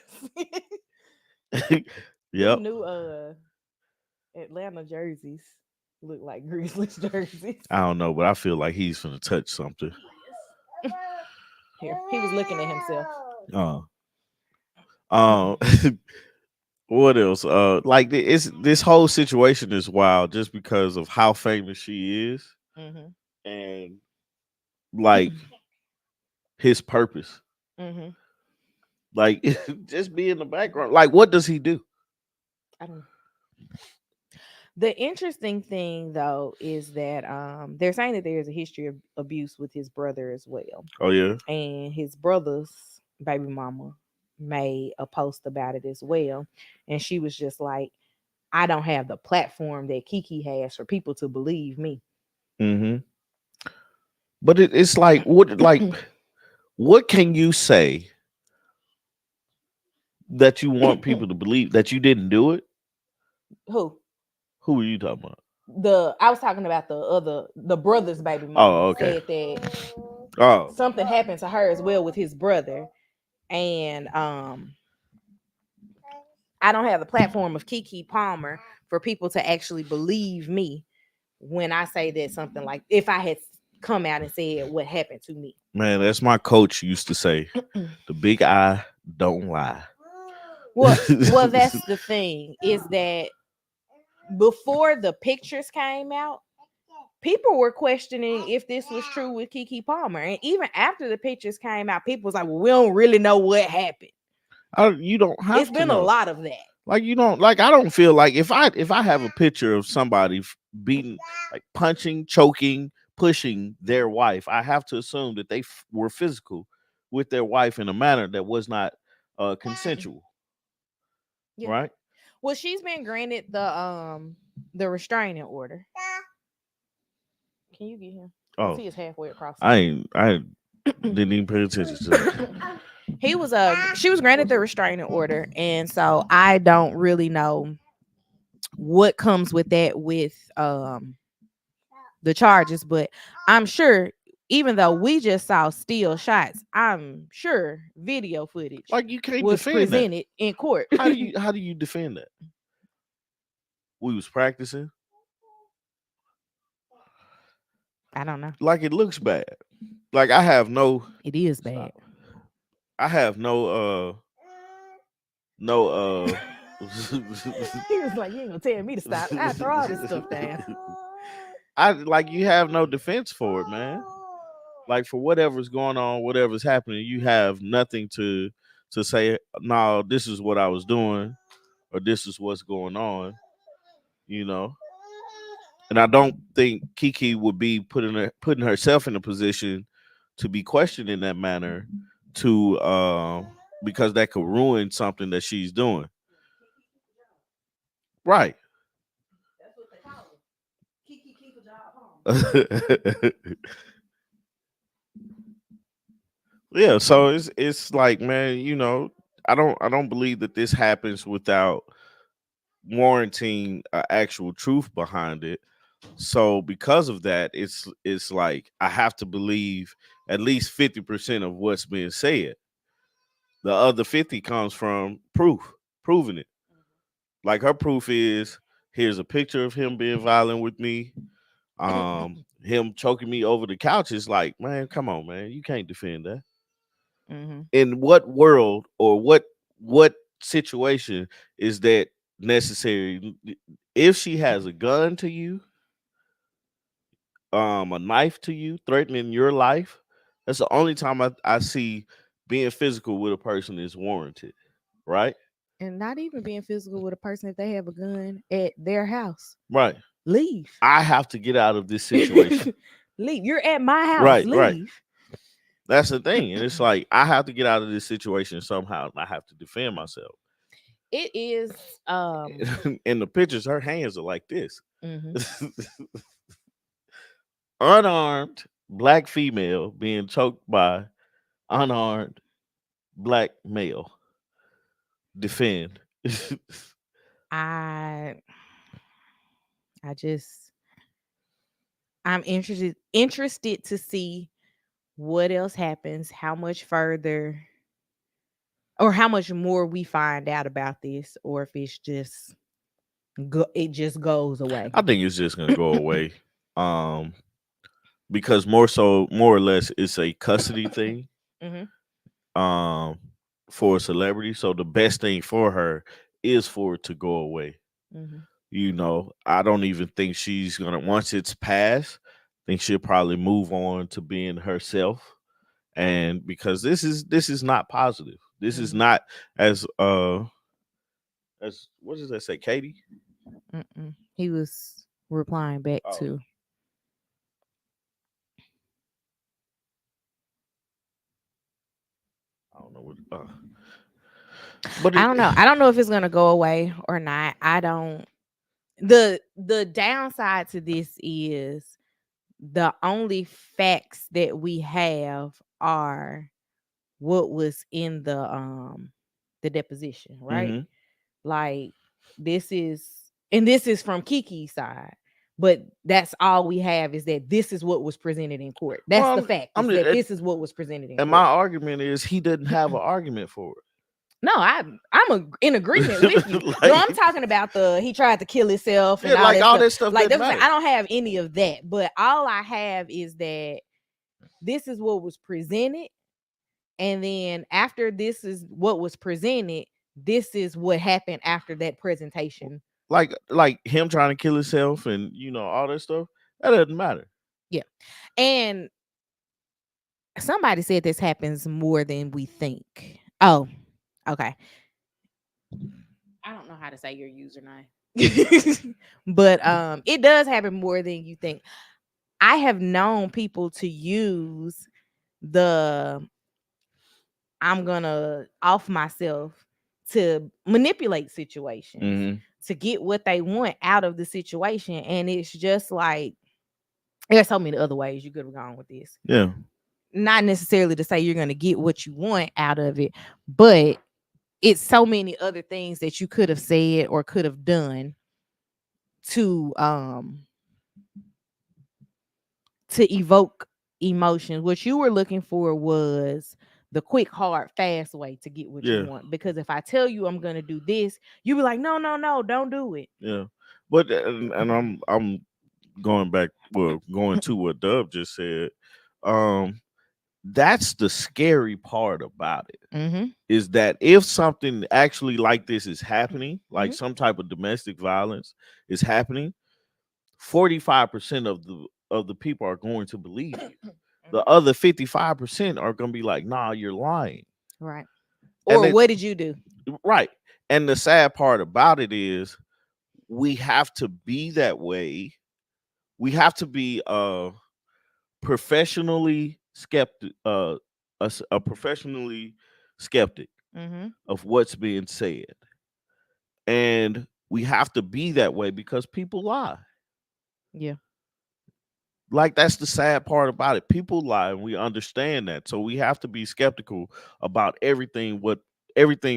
Yep. New Atlanta jerseys. Look like Grizzlies jerseys. I don't know, but I feel like he's gonna touch something. Here, he was looking at himself. Uh, um, what else? Like it's this whole situation is wild just because of how famous she is Mm-hmm. and like his purpose. Mm-hmm. Like just be in the background. Like what does he do? I don't know. The interesting thing though is that they're saying that there's a history of abuse with his brother as well. Oh yeah. And his brother's baby mama made a post about it as well. And she was just like, I don't have the platform that KeKe has for people to believe me. Mm-hmm. But it's like what can you say that you want people to believe that you didn't do it? Who? Who are you talking about? I was talking about the brother's baby Oh, mama okay. said that Oh, something happened to her as well with his brother. And I don't have the platform of KeKe Palmer for people to actually believe me when I say that something like if I had come out and said what happened to me. man, that's my coach used to say. The big eye don't lie. Well, that's the thing is that before the pictures came out, people were questioning if this was true with KeKe Palmer, and even after the pictures came out, people was like, "Well, we don't really know what happened." You don't have It's to been a know. lot of that. Like you don't like. I don't feel like if I have a picture of somebody beating, like punching, choking, pushing their wife, I have to assume that they were physical with their wife in a manner that was not consensual, Yeah. right? Well, she's been granted the restraining order. Can you get him? Because Oh, he is halfway across the room. I didn't even pay attention to that. He was she was granted the restraining order, and so I don't really know what comes with that with the charges, but I'm sure even though we just saw still shots, I'm sure video footage Like you can't was defend that. presented in court. How do you defend that? We was practicing. I don't know. Like it looks bad. Like I have no It is bad. stop. I have no He was like, "You ain't gonna tell me to stop. I throw all this stuff down." I like you have no defense for it, man. Like for whatever's going on, whatever's happening, you have nothing to say, no, this is what I was doing or this is what's going on, you know. And I don't think KeKe would be putting herself in a position to be questioned in that manner to because that could ruin something that she's doing. Right. That's what they call him. Kiki keep a job home. Yeah, so it's like, man, I don't believe that this happens without warranting actual truth behind it. So because of that, it's like I have to believe at least 50% of what's being said. The other 50 comes from proving it. Like her proof is here's a picture of him being violent with me. Him choking me over the couch is like, man, come on, man, you can't defend that. Mm-hmm. In what world or what situation is that necessary? If she has a gun to you, a knife to you, threatening your life, that's the only time I see being physical with a person is warranted, right? And not even being physical with a person if they have a gun at their house. Right. Leave. I have to get out of this situation. Leave. You're at my house. Right, right. Leave. That's the thing. And it's like I have to get out of this situation somehow. And I have to defend myself. It is In the pictures, her hands are like this. mhm. Unarmed black female being choked by unarmed black male. Defend. I I just I'm interested to see what else happens, how much further or how much more we find out about this, or if it's just it just goes away. I think it's just gonna go away. Um, because more or less, it's a custody thing. Mm-hmm. Um, for a celebrity, so the best thing for her is for it to go away. Mm-hmm. I don't even think she's gonna once it's passed. I think she'll probably move on to being herself, and because this is not positive. This is Mm-hmm. not as what does that say, Katie? Mm-mm. He was replying back Oh, to. I don't know what. But I it, don't know. I don't know if it's gonna go away or not. I don't. The downside to this is the only facts that we have are what was in the deposition, right? hmm Like this is from KeKe's side. But that's all we have is that this is what was presented in court. That's Well, the fact, I'm is that this is what was presented in and my court. argument is he didn't have an argument for No, in agreement with you. it. No, Like, I'm talking about he tried to kill himself yeah, and all like that all stuff. that stuff Like doesn't that's what I'm saying. matter. I don't have any of that, but all I have is that this is what was presented, and then after this is what was presented, this is what happened after that presentation. Like him trying to kill himself and all that stuff. That doesn't matter. Yeah, and somebody said this happens more than we think. Oh, okay. I don't know how to say your username. But it does happen more than you think. I have known people to use the I'm gonna off myself to manipulate situations hmm to get what they want out of the situation. And it's just like there's so many other ways you could have gone with this. Yeah, Not necessarily to say you're gonna get what you want out of it, but it's so many other things that you could have said or could have done to evoke emotions. What you were looking for was the quick, hard, fast way to get what you yeah, want. Because if I tell you I'm gonna do this, you be like, no, no, no, don't do it. yeah. But and I'm going back. Well, going to what Dub just said. Um, that's the scary part about it. Mm-hmm. Is that if something actually like this is happening, like Mm-hmm. some type of domestic violence is happening, 45% of the people are going to believe you. The other 55% are going to be like, "Nah, you're lying." Right. And Or what did you do? right. And the sad part about it is we have to be that way. We have to be professionally skeptic a professionally skeptic Mm-hmm. of what's being said. And we have to be that way because people lie. Yeah. Like that's the sad part about it. People lie and we understand that. So we have to be skeptical about everything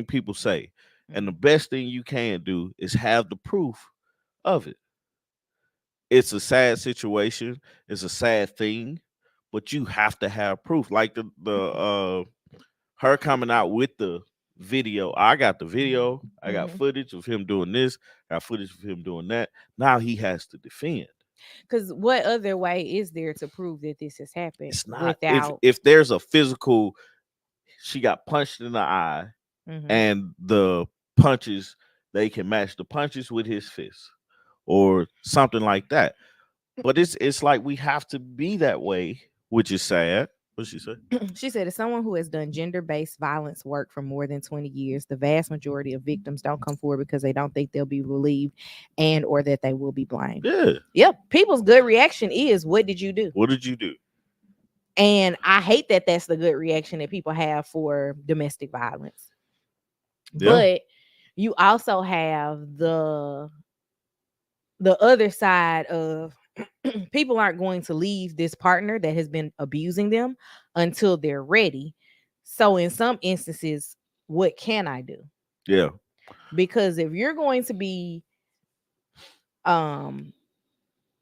people say. And the Mm-hmm. best thing you can do is have the proof of it. It's a sad situation, it's a sad thing, but you have to have proof. Like the her coming out with the video. I got the video, I got Mm-hmm. footage of him doing this, got footage of him doing that. Now he has to defend. Because what other way is there to prove that this has happened It's not without? if there's a physical, she got punched in the eye Mm-hmm. and the punches, they can match the punches with his fist or something like that. But it's like we have to be that way, which is sad. What she say? She said, as someone who has done gender based violence work for more than 20 years, the vast majority of victims don't come forward because they don't think they'll be relieved and or that they will be blamed. Yeah. Yep. People's good reaction is, what did you do? What did you do? And I hate that that's the good reaction that people have for domestic violence. Yeah. But you also have the other side of people aren't going to leave this partner that has been abusing them until they're ready. So in some instances, what can I do? Yeah. Because if you're going to be um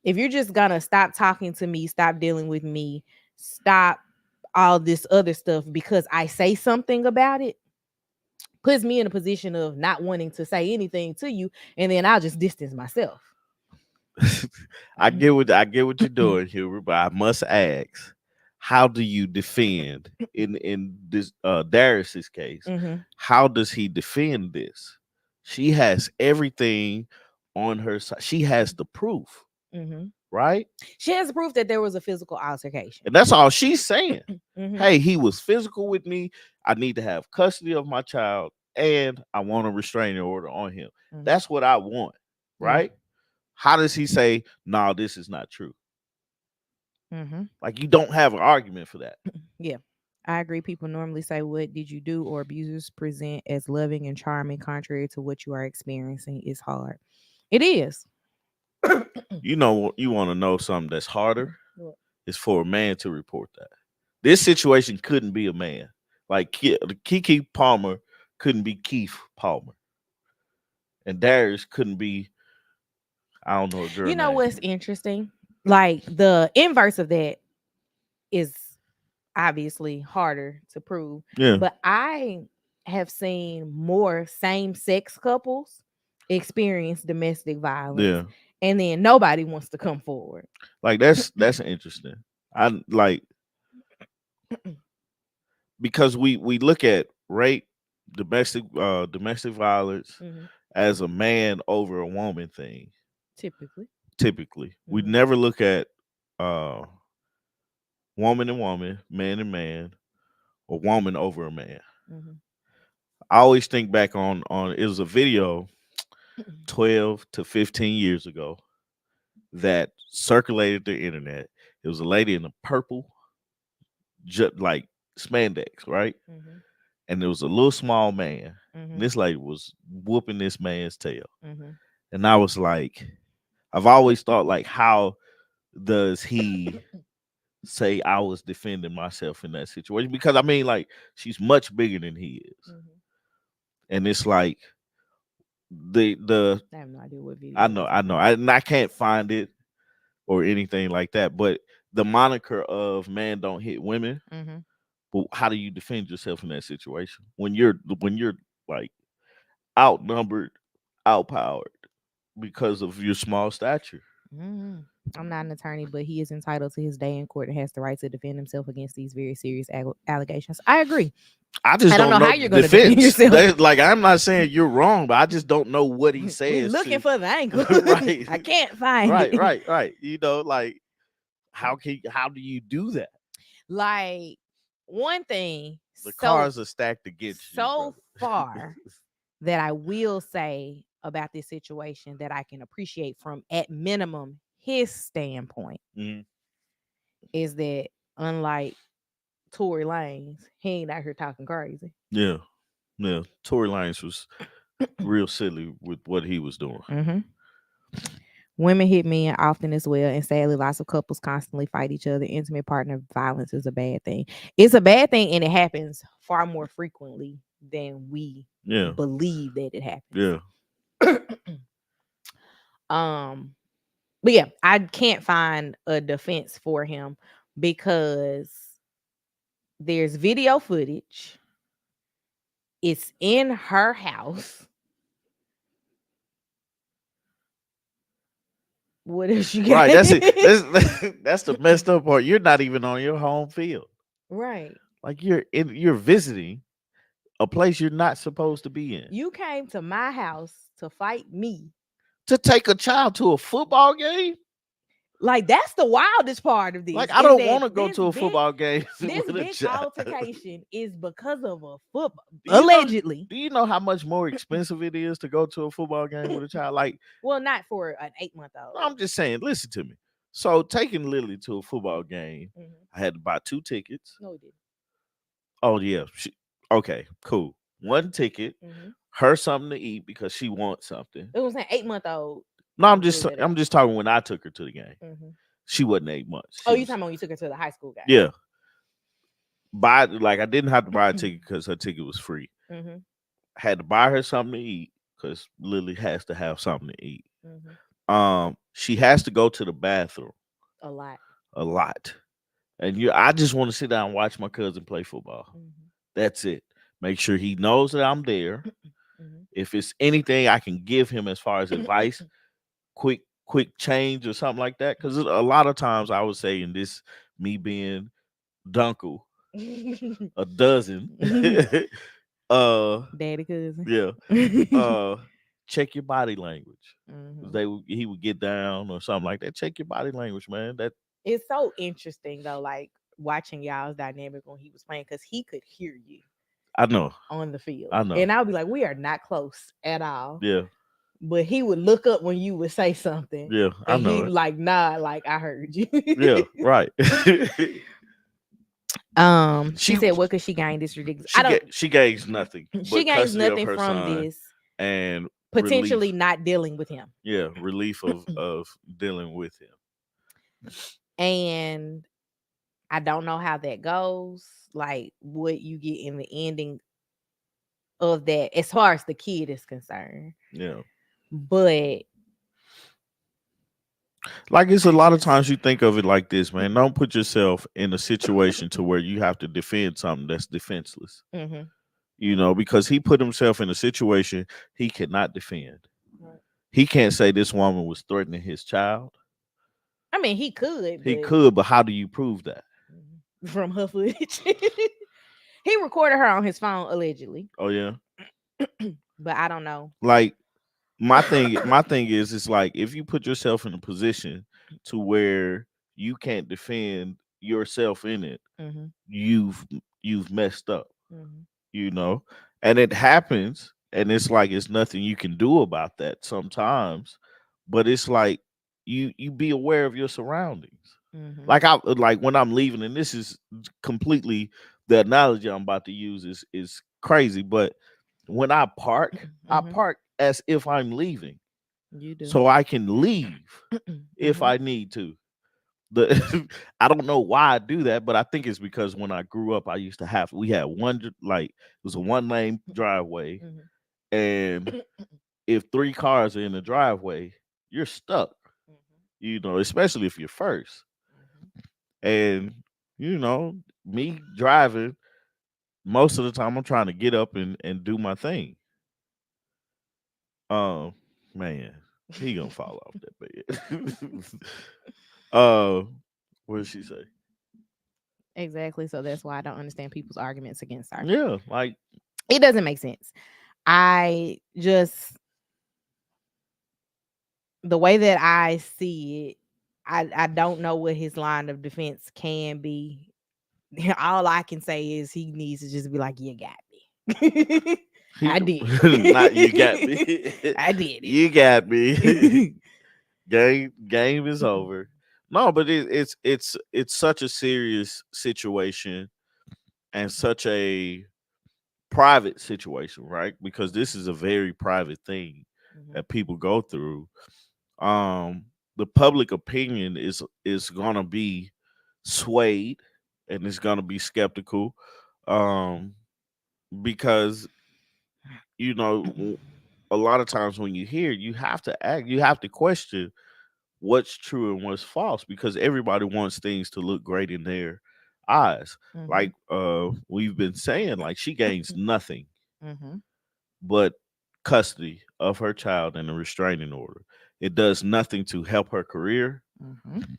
if you're just gonna stop talking to me, stop dealing with me, stop all this other stuff because I say something about it, puts me in a position of not wanting to say anything to you, and then I'll just distance myself. I get what you're doing, Hubert, but I must ask, how do you defend in this Darius's case? Mm-hmm. How does he defend this? She has everything on her side. She has the proof, Mm-hmm. right? She has proof that there was a physical altercation. And that's all she's saying. Mm-hmm. Hey, he was physical with me. I need to have custody of my child, and I want a restraining order on him. Mm-hmm. That's what I want, right? How does he say, no, this is not true? Mm-hmm. Like, you don't have an argument for that. Yeah. I agree. People normally say, "What did you do?" or abusers present as loving and charming, contrary to what you are experiencing is hard. It is. You know, you want to know something that's harder? What? Is for a man to report that. This situation couldn't be a man. Like KeKe Palmer couldn't be Keith Palmer. And Darius couldn't be, I don't know a girl You know name. what's interesting? Like the inverse of that is obviously harder to prove. Yeah. But I have seen more same-sex couples experience domestic violence, Yeah. and then nobody wants to come forward. Like that's interesting. I like because we look at rape, domestic violence Mm-hmm. as a man over a woman thing. Typically. Typically, we Mhm. never look at uh woman and woman, man and man, or woman over a man. Mm-hmm. I always think back on it was a video 12 to 15 years ago that circulated the internet. It was a lady in a purple like spandex, right? Mm-hmm. And there was a little small man. And Mm-hmm. this lady was whooping this man's tail. Mm-hmm. And I was like, I've always thought, like, how does he say I was defending myself in that situation? Because I mean, like, she's much bigger than he is. Mm-hmm. And it's like the I have no idea what video. I know. And I can't find it or anything like that. But the moniker of man don't hit women. Mm-hmm. But how do you defend yourself in that situation when you're like outnumbered, outpowered because of your small stature? Mm-hmm. I'm not an attorney, but he is entitled to his day in court and has the right to defend himself against these very serious allegations. I agree. I just I don't know know how the you're going to defend defense. yourself. Like, I'm not saying you're wrong, but I just don't know what he We're says. looking for the angle. Right. I can't find Right, it. right. You know, like how do you do that? Like one thing, The cards are stacked against you. so brother. far that I will say about this situation that I can appreciate from at minimum his standpoint Mhm. is that unlike Tory Lanez, he ain't out here talking crazy. Yeah. Yeah. Tory Lanez was real silly with what he was doing. Mm-hmm. Women hit men often as well, and sadly, lots of couples constantly fight each other. Intimate partner violence is a bad thing. It's a bad thing, and it happens far more frequently than we Yeah. believe that it happens. Yeah. But yeah, I can't find a defense for him because there's video footage. It's in her house. What else you got? Right. That's it. That's the messed up part. You're not even on your home field. Right. Like you're visiting a place you're not supposed to be in. You came to my house to fight me. To take a child to a football game? Like that's the wildest part of this. Like I don't want to go to a football game. This with a big child. altercation is because of a football. Do you know- Allegedly. do you know how much more expensive it is to go to a football game with a child? Like, well, not for an 8-month-old. I'm just saying, listen to me. So taking Lily to a football game, I had to buy 2 tickets. No, it didn't. Oh yeah. Okay, cool. 1 ticket, her something to eat because she wants something. It was an 8-month-old. No, I'm just talking when I took her to the game. She wasn't 8 months. Oh, you talking about when you took her to the high school game? Yeah. I didn't have to buy a ticket because her ticket was free. I had to buy her something to eat because Lily has to have something to eat. She has to go to the bathroom a lot, and I just want to sit down and watch my cousin play football. That's it. Make sure he knows that I'm there. Mhm. If it's anything I can give him as far as advice, quick change or something like that. Because a lot of times I would say, in this, me being Dunkle, a dozen, uh, Daddy cousin. yeah, uh, check your body language. Mhm. He would get down or something like that. Check your body language, man. That It's so interesting though, like watching y'all's dynamic when he was playing, because he could hear you I know, on the field, I know. and I'll be like, we are not close at all. Yeah, But he would look up when you would say something, yeah, I and know he it. like nod, like I heard you. Yeah, right. She she said, "What could she gain this ridiculous?" I don't. she gains nothing She but gains custody of nothing her from son this. and Potentially relief. not dealing with him, Yeah, relief of dealing with him. and I don't know how that goes. Like what you get in the ending of that, as far as the kid is concerned. Yeah. But Like, it's a I lot of just, times you think of it like this, man. Don't put yourself in a situation to where you have to defend something that's defenseless. mm-hmm. Because he put himself in a situation he cannot defend. Right. He can't say this woman was threatening his child. I mean, he could, He but could, but how do you prove that? from her footage, he recorded her on his phone allegedly, Oh yeah. but I don't know. Like, my thing is, it's like, if you put yourself in a position to where you can't defend yourself in it, Mm-hmm. you've messed up. Mm-hmm. you know and it happens, and it's like, it's nothing you can do about that sometimes. But it's like, you be aware of your surroundings. Mm-hmm. Like when I'm leaving, and this is completely, the analogy I'm about to use is crazy, but when I Mm-hmm. park as if I'm leaving, You do. so I can leave if Mm-hmm. I need to. The I don't know why I do that, but I think it's because when I grew up, I used to have we had it was a one lane driveway, Mm-hmm. and if three cars are in the driveway, you're stuck. Especially if you're first. And me driving, most of the time I'm trying to get up and do my thing. Um, man, he gonna fall off that bed. uh, what did she say? Exactly. So that's why I don't understand people's arguments against her. Yeah, like, It doesn't make sense. I just, the way that I see it, I don't know what his line of defense can be. All I can say is he needs to just be like, "You got me. he, I did not you got me. it. I did You got me. it." Game is over. No, but it's such a serious situation, and such a private situation, right? Because this is a very private thing Mhm. that people go through. Um, the public opinion is gonna be swayed, and it's gonna be skeptical, um, because a lot of times when you hear, you have to question what's true and what's false, because everybody wants things to look great in their eyes. Mhm. Like, we've been saying, like, she gains nothing Mhm. but custody of her child and a restraining order. It does nothing to help her career. Mhm.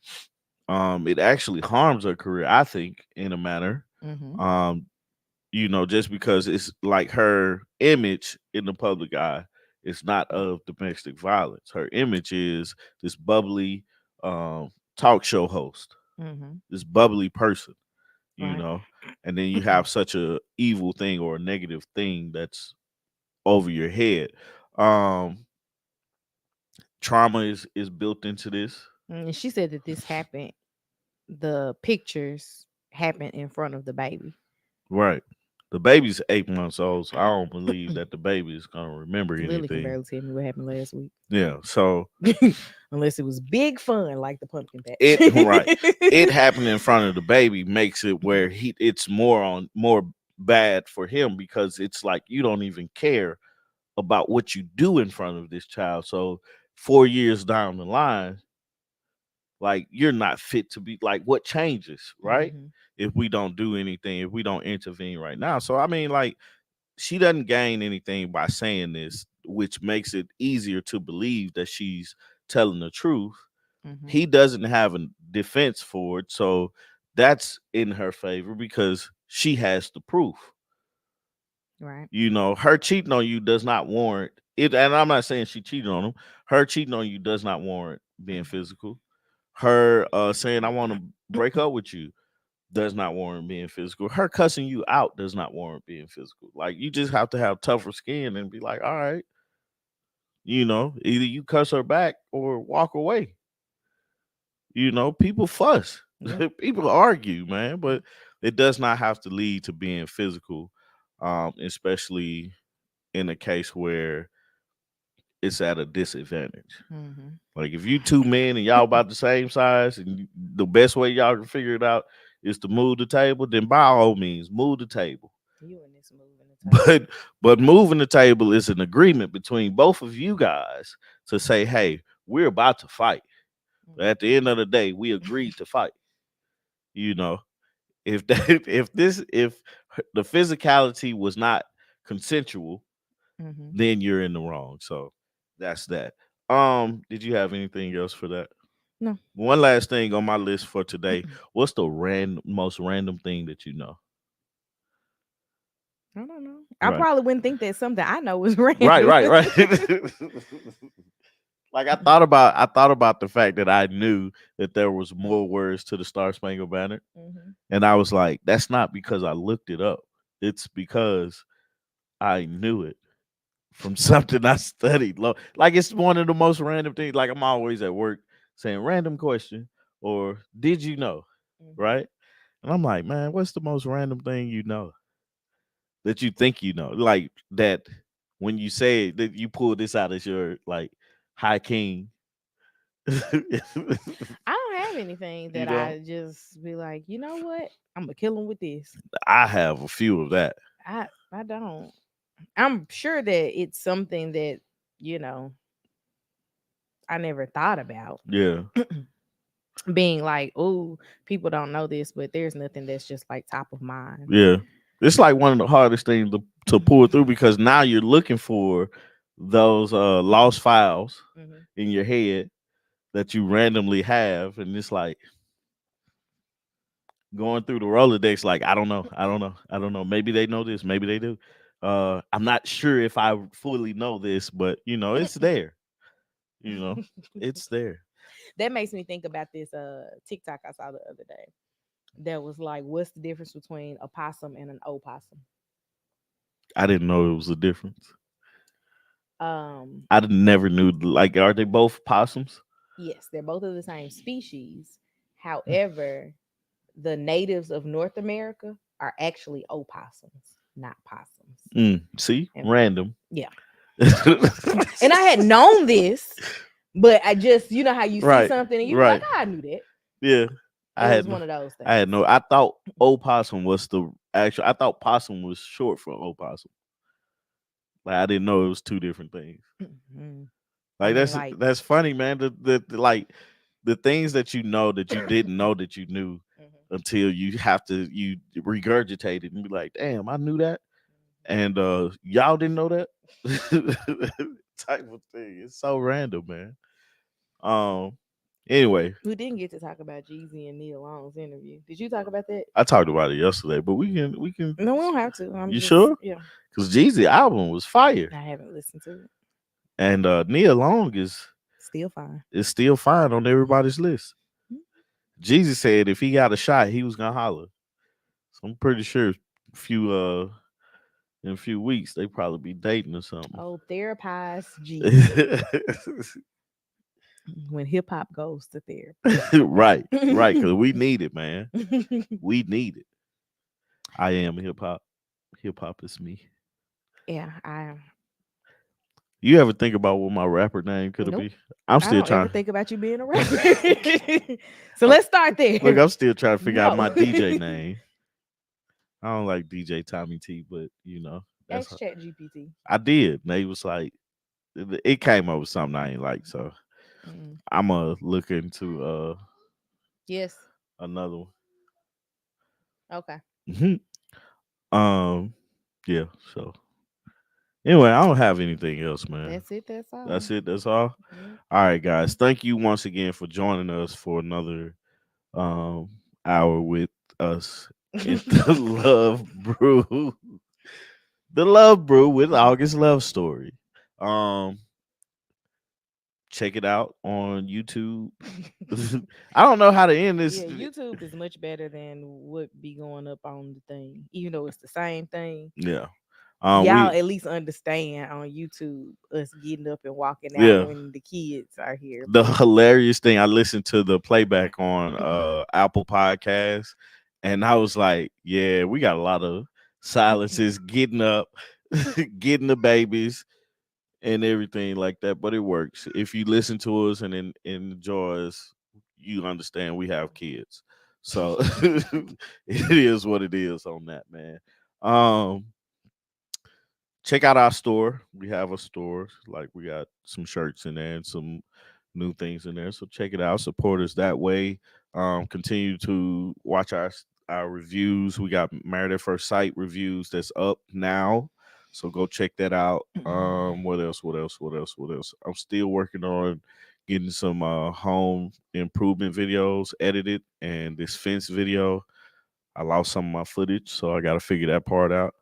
It actually harms her career, I think, in a manner. Mhm. Um, just because it's like her image in the public eye is not of domestic violence. Her image is this bubbly, talk show host, Mhm. this bubbly person, you Right. know, and then you have such a evil thing or a negative thing that's over your head. Um, Trauma is built into this, And she said that this happened. The pictures happened in front of the baby. right? The baby's 8 months old, so I don't believe that the baby is gonna remember Lily can anything. barely tell me what happened last week. Yeah, so Unless it was big fun like the pumpkin it patch. right, it happening in front of the baby makes it where it's more bad for him, because it's like you don't even care about what you do in front of this child. So 4 years down the line, like, you're not fit to be, like, what changes, right? Mhm. If we don't do anything, if we don't intervene right now. So I mean, like, she doesn't gain anything by saying this, which makes it easier to believe that she's telling the truth. Mm-hmm. He doesn't have a defense for it, so that's in her favor because she has the proof. Right. Her cheating on you does not warrant it, and I'm not saying she cheated on him. Her cheating on you does not warrant being physical. Her saying I want to break up with you does not warrant being physical. Her cussing you out does not warrant being physical. Like, you just have to have tougher skin and be like, all right, either you cuss her back or walk away. People fuss, Yeah. people argue, man, but it does not have to lead to being physical, especially in a case where it's at a disadvantage. Mm-hmm. Like, if you two men and y'all about the same size, and the best way y'all can figure it out is to move the table, then by all means move the table. You and this moving the table. But moving the table is an agreement between both of you guys to say, hey, we're about to fight. But at the end of the day, we agreed to fight. You know, if that if the physicality was not consensual, Mm-hmm. then you're in the wrong. So that's that. Did you have anything else for that? No. One last thing on my list for today. What's the most random thing that you know? I don't know. I Right. probably wouldn't think that something I know was Right, random. right, right. Like, I thought about the fact that I knew that there was more words to the Star Spangled Banner. Mm-hmm. And I was like, that's not because I looked it up. It's because I knew it from something I studied. Like, it's one of the most random things. Like, I'm always at work saying random question or did you know? Mm-hmm. Right? And I'm like, man, what's the most random thing you know that you think you know? Like, that when you say it, that you pull this out as your, like, high king. I don't have anything You that know, I just be like, you know what? I'm gonna kill him with this. I have a few of that. I don't. I'm sure that it's something that you know I never thought about Yeah. being like, oh, people don't know this, but there's nothing that's just like top of mind. Yeah. It's like one of the hardest things to pull through because now you're looking for those lost files Mm-hmm. in your head that you randomly have. And it's like going through the Rolodex, like, I don't know. I don't know. I don't know. Maybe they know this. Maybe they do. I'm not sure if I fully know this, but it's there. You know, it's there. That makes me think about this TikTok I saw the other day. That was like, what's the difference between a possum and an opossum? I didn't know it was a difference. Um, I never knew. Like, are they both possums? yes, they're both of the same species. However, the natives of North America are actually opossums, not possums. See, And random. yeah, and I had known this, but I just, you know how you see Right, something and you be like, right. oh, I knew that. Yeah, I It was had one no, of those I had things. no. I thought opossum was the actual. I thought possum was short for opossum. Like, I didn't know it was two different things. Mhm. I Like, mean, that's like, that's funny, man. Like the things that you know that you didn't know that you knew mhm. until you regurgitate it and be like, damn, I knew that, and y'all didn't know that. Type of thing. It's so random, man. Um. Anyway, We didn't get to talk about Jeezy and Neil Long's interview. Did you talk about that? I talked about it yesterday, but we can. No, we don't have to. I'm You just, sure? yeah, Because Jeezy album was fire, I haven't listened to it. and Nia Long Still fine. is still fine on everybody's list. Mm. Jeezy said if he got a shot, he was gonna holler. So I'm pretty sure few in a few weeks they probably be dating or something. Oh, therapized Jeezy. When hip hop goes to Right, right. therapy. Because we need it, man. We need it. I am hip hop. Hip hop is me. Yeah, I You ever think about what my rapper name could nope. be? I'm I still don't ever trying. think about you being a rapper. So let's start Look, there. I'm still trying to figure out No. my DJ name. I don't like DJ Tommy T, but that's Ask Chat GPT. I did. And they was like, it came up with something I ain't like, so Mm. I'm gonna look into Yes. another one. Okay. Mhm. Um, yeah. So Anyway, I don't have anything else, man. That's it. That's all. That's it. That's all. Yep. All right, guys. Thank you once again for joining us for another um hour with us in the Love Brew. The Love Brew with August Love Story. Um, check it out on YouTube. I don't know how to end this. Yeah, YouTube is much better than what be going up on the thing. Even though it's the same thing. Yeah. Y'all We at least understand on YouTube us getting up and walking out yeah. when the kids are here. The But hilarious thing, I listened to the playback on Apple Podcasts, and I was like, yeah, we got a lot of silences, getting up, getting the babies, and everything like that. But it works. If you listen to us and enjoy us, you understand we have kids. So it is what it is on that, man. Um, check out our store. We have a store. Like we got some shirts in there and some new things in there. So check it out. Support us that way. Continue to watch our reviews. We got Married at First Sight reviews that's up now. So go check that out. What else? What else? What else? What else? I'm still working on getting some home improvement videos edited, and this fence video. I lost some of my footage, so I got to figure that part out.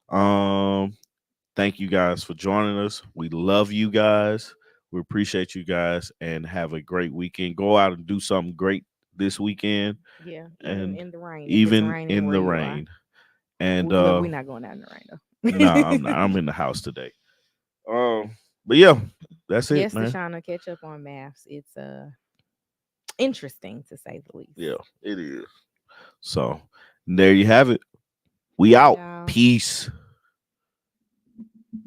Um, Thank you guys for joining us. We love you guys. We appreciate you guys and have a great weekend. Go out and do something great this weekend yeah, even and in the rain, if it's even raining in where the you are. rain. And Well, we're not going out in the rain no, I'm though. not. I'm in the house today. But yeah, that's it, Yes, man. Deshauna, catch up on maths. It's interesting to say the least. Yeah, it is. So there you have it. We All right, out. y'all. Peace.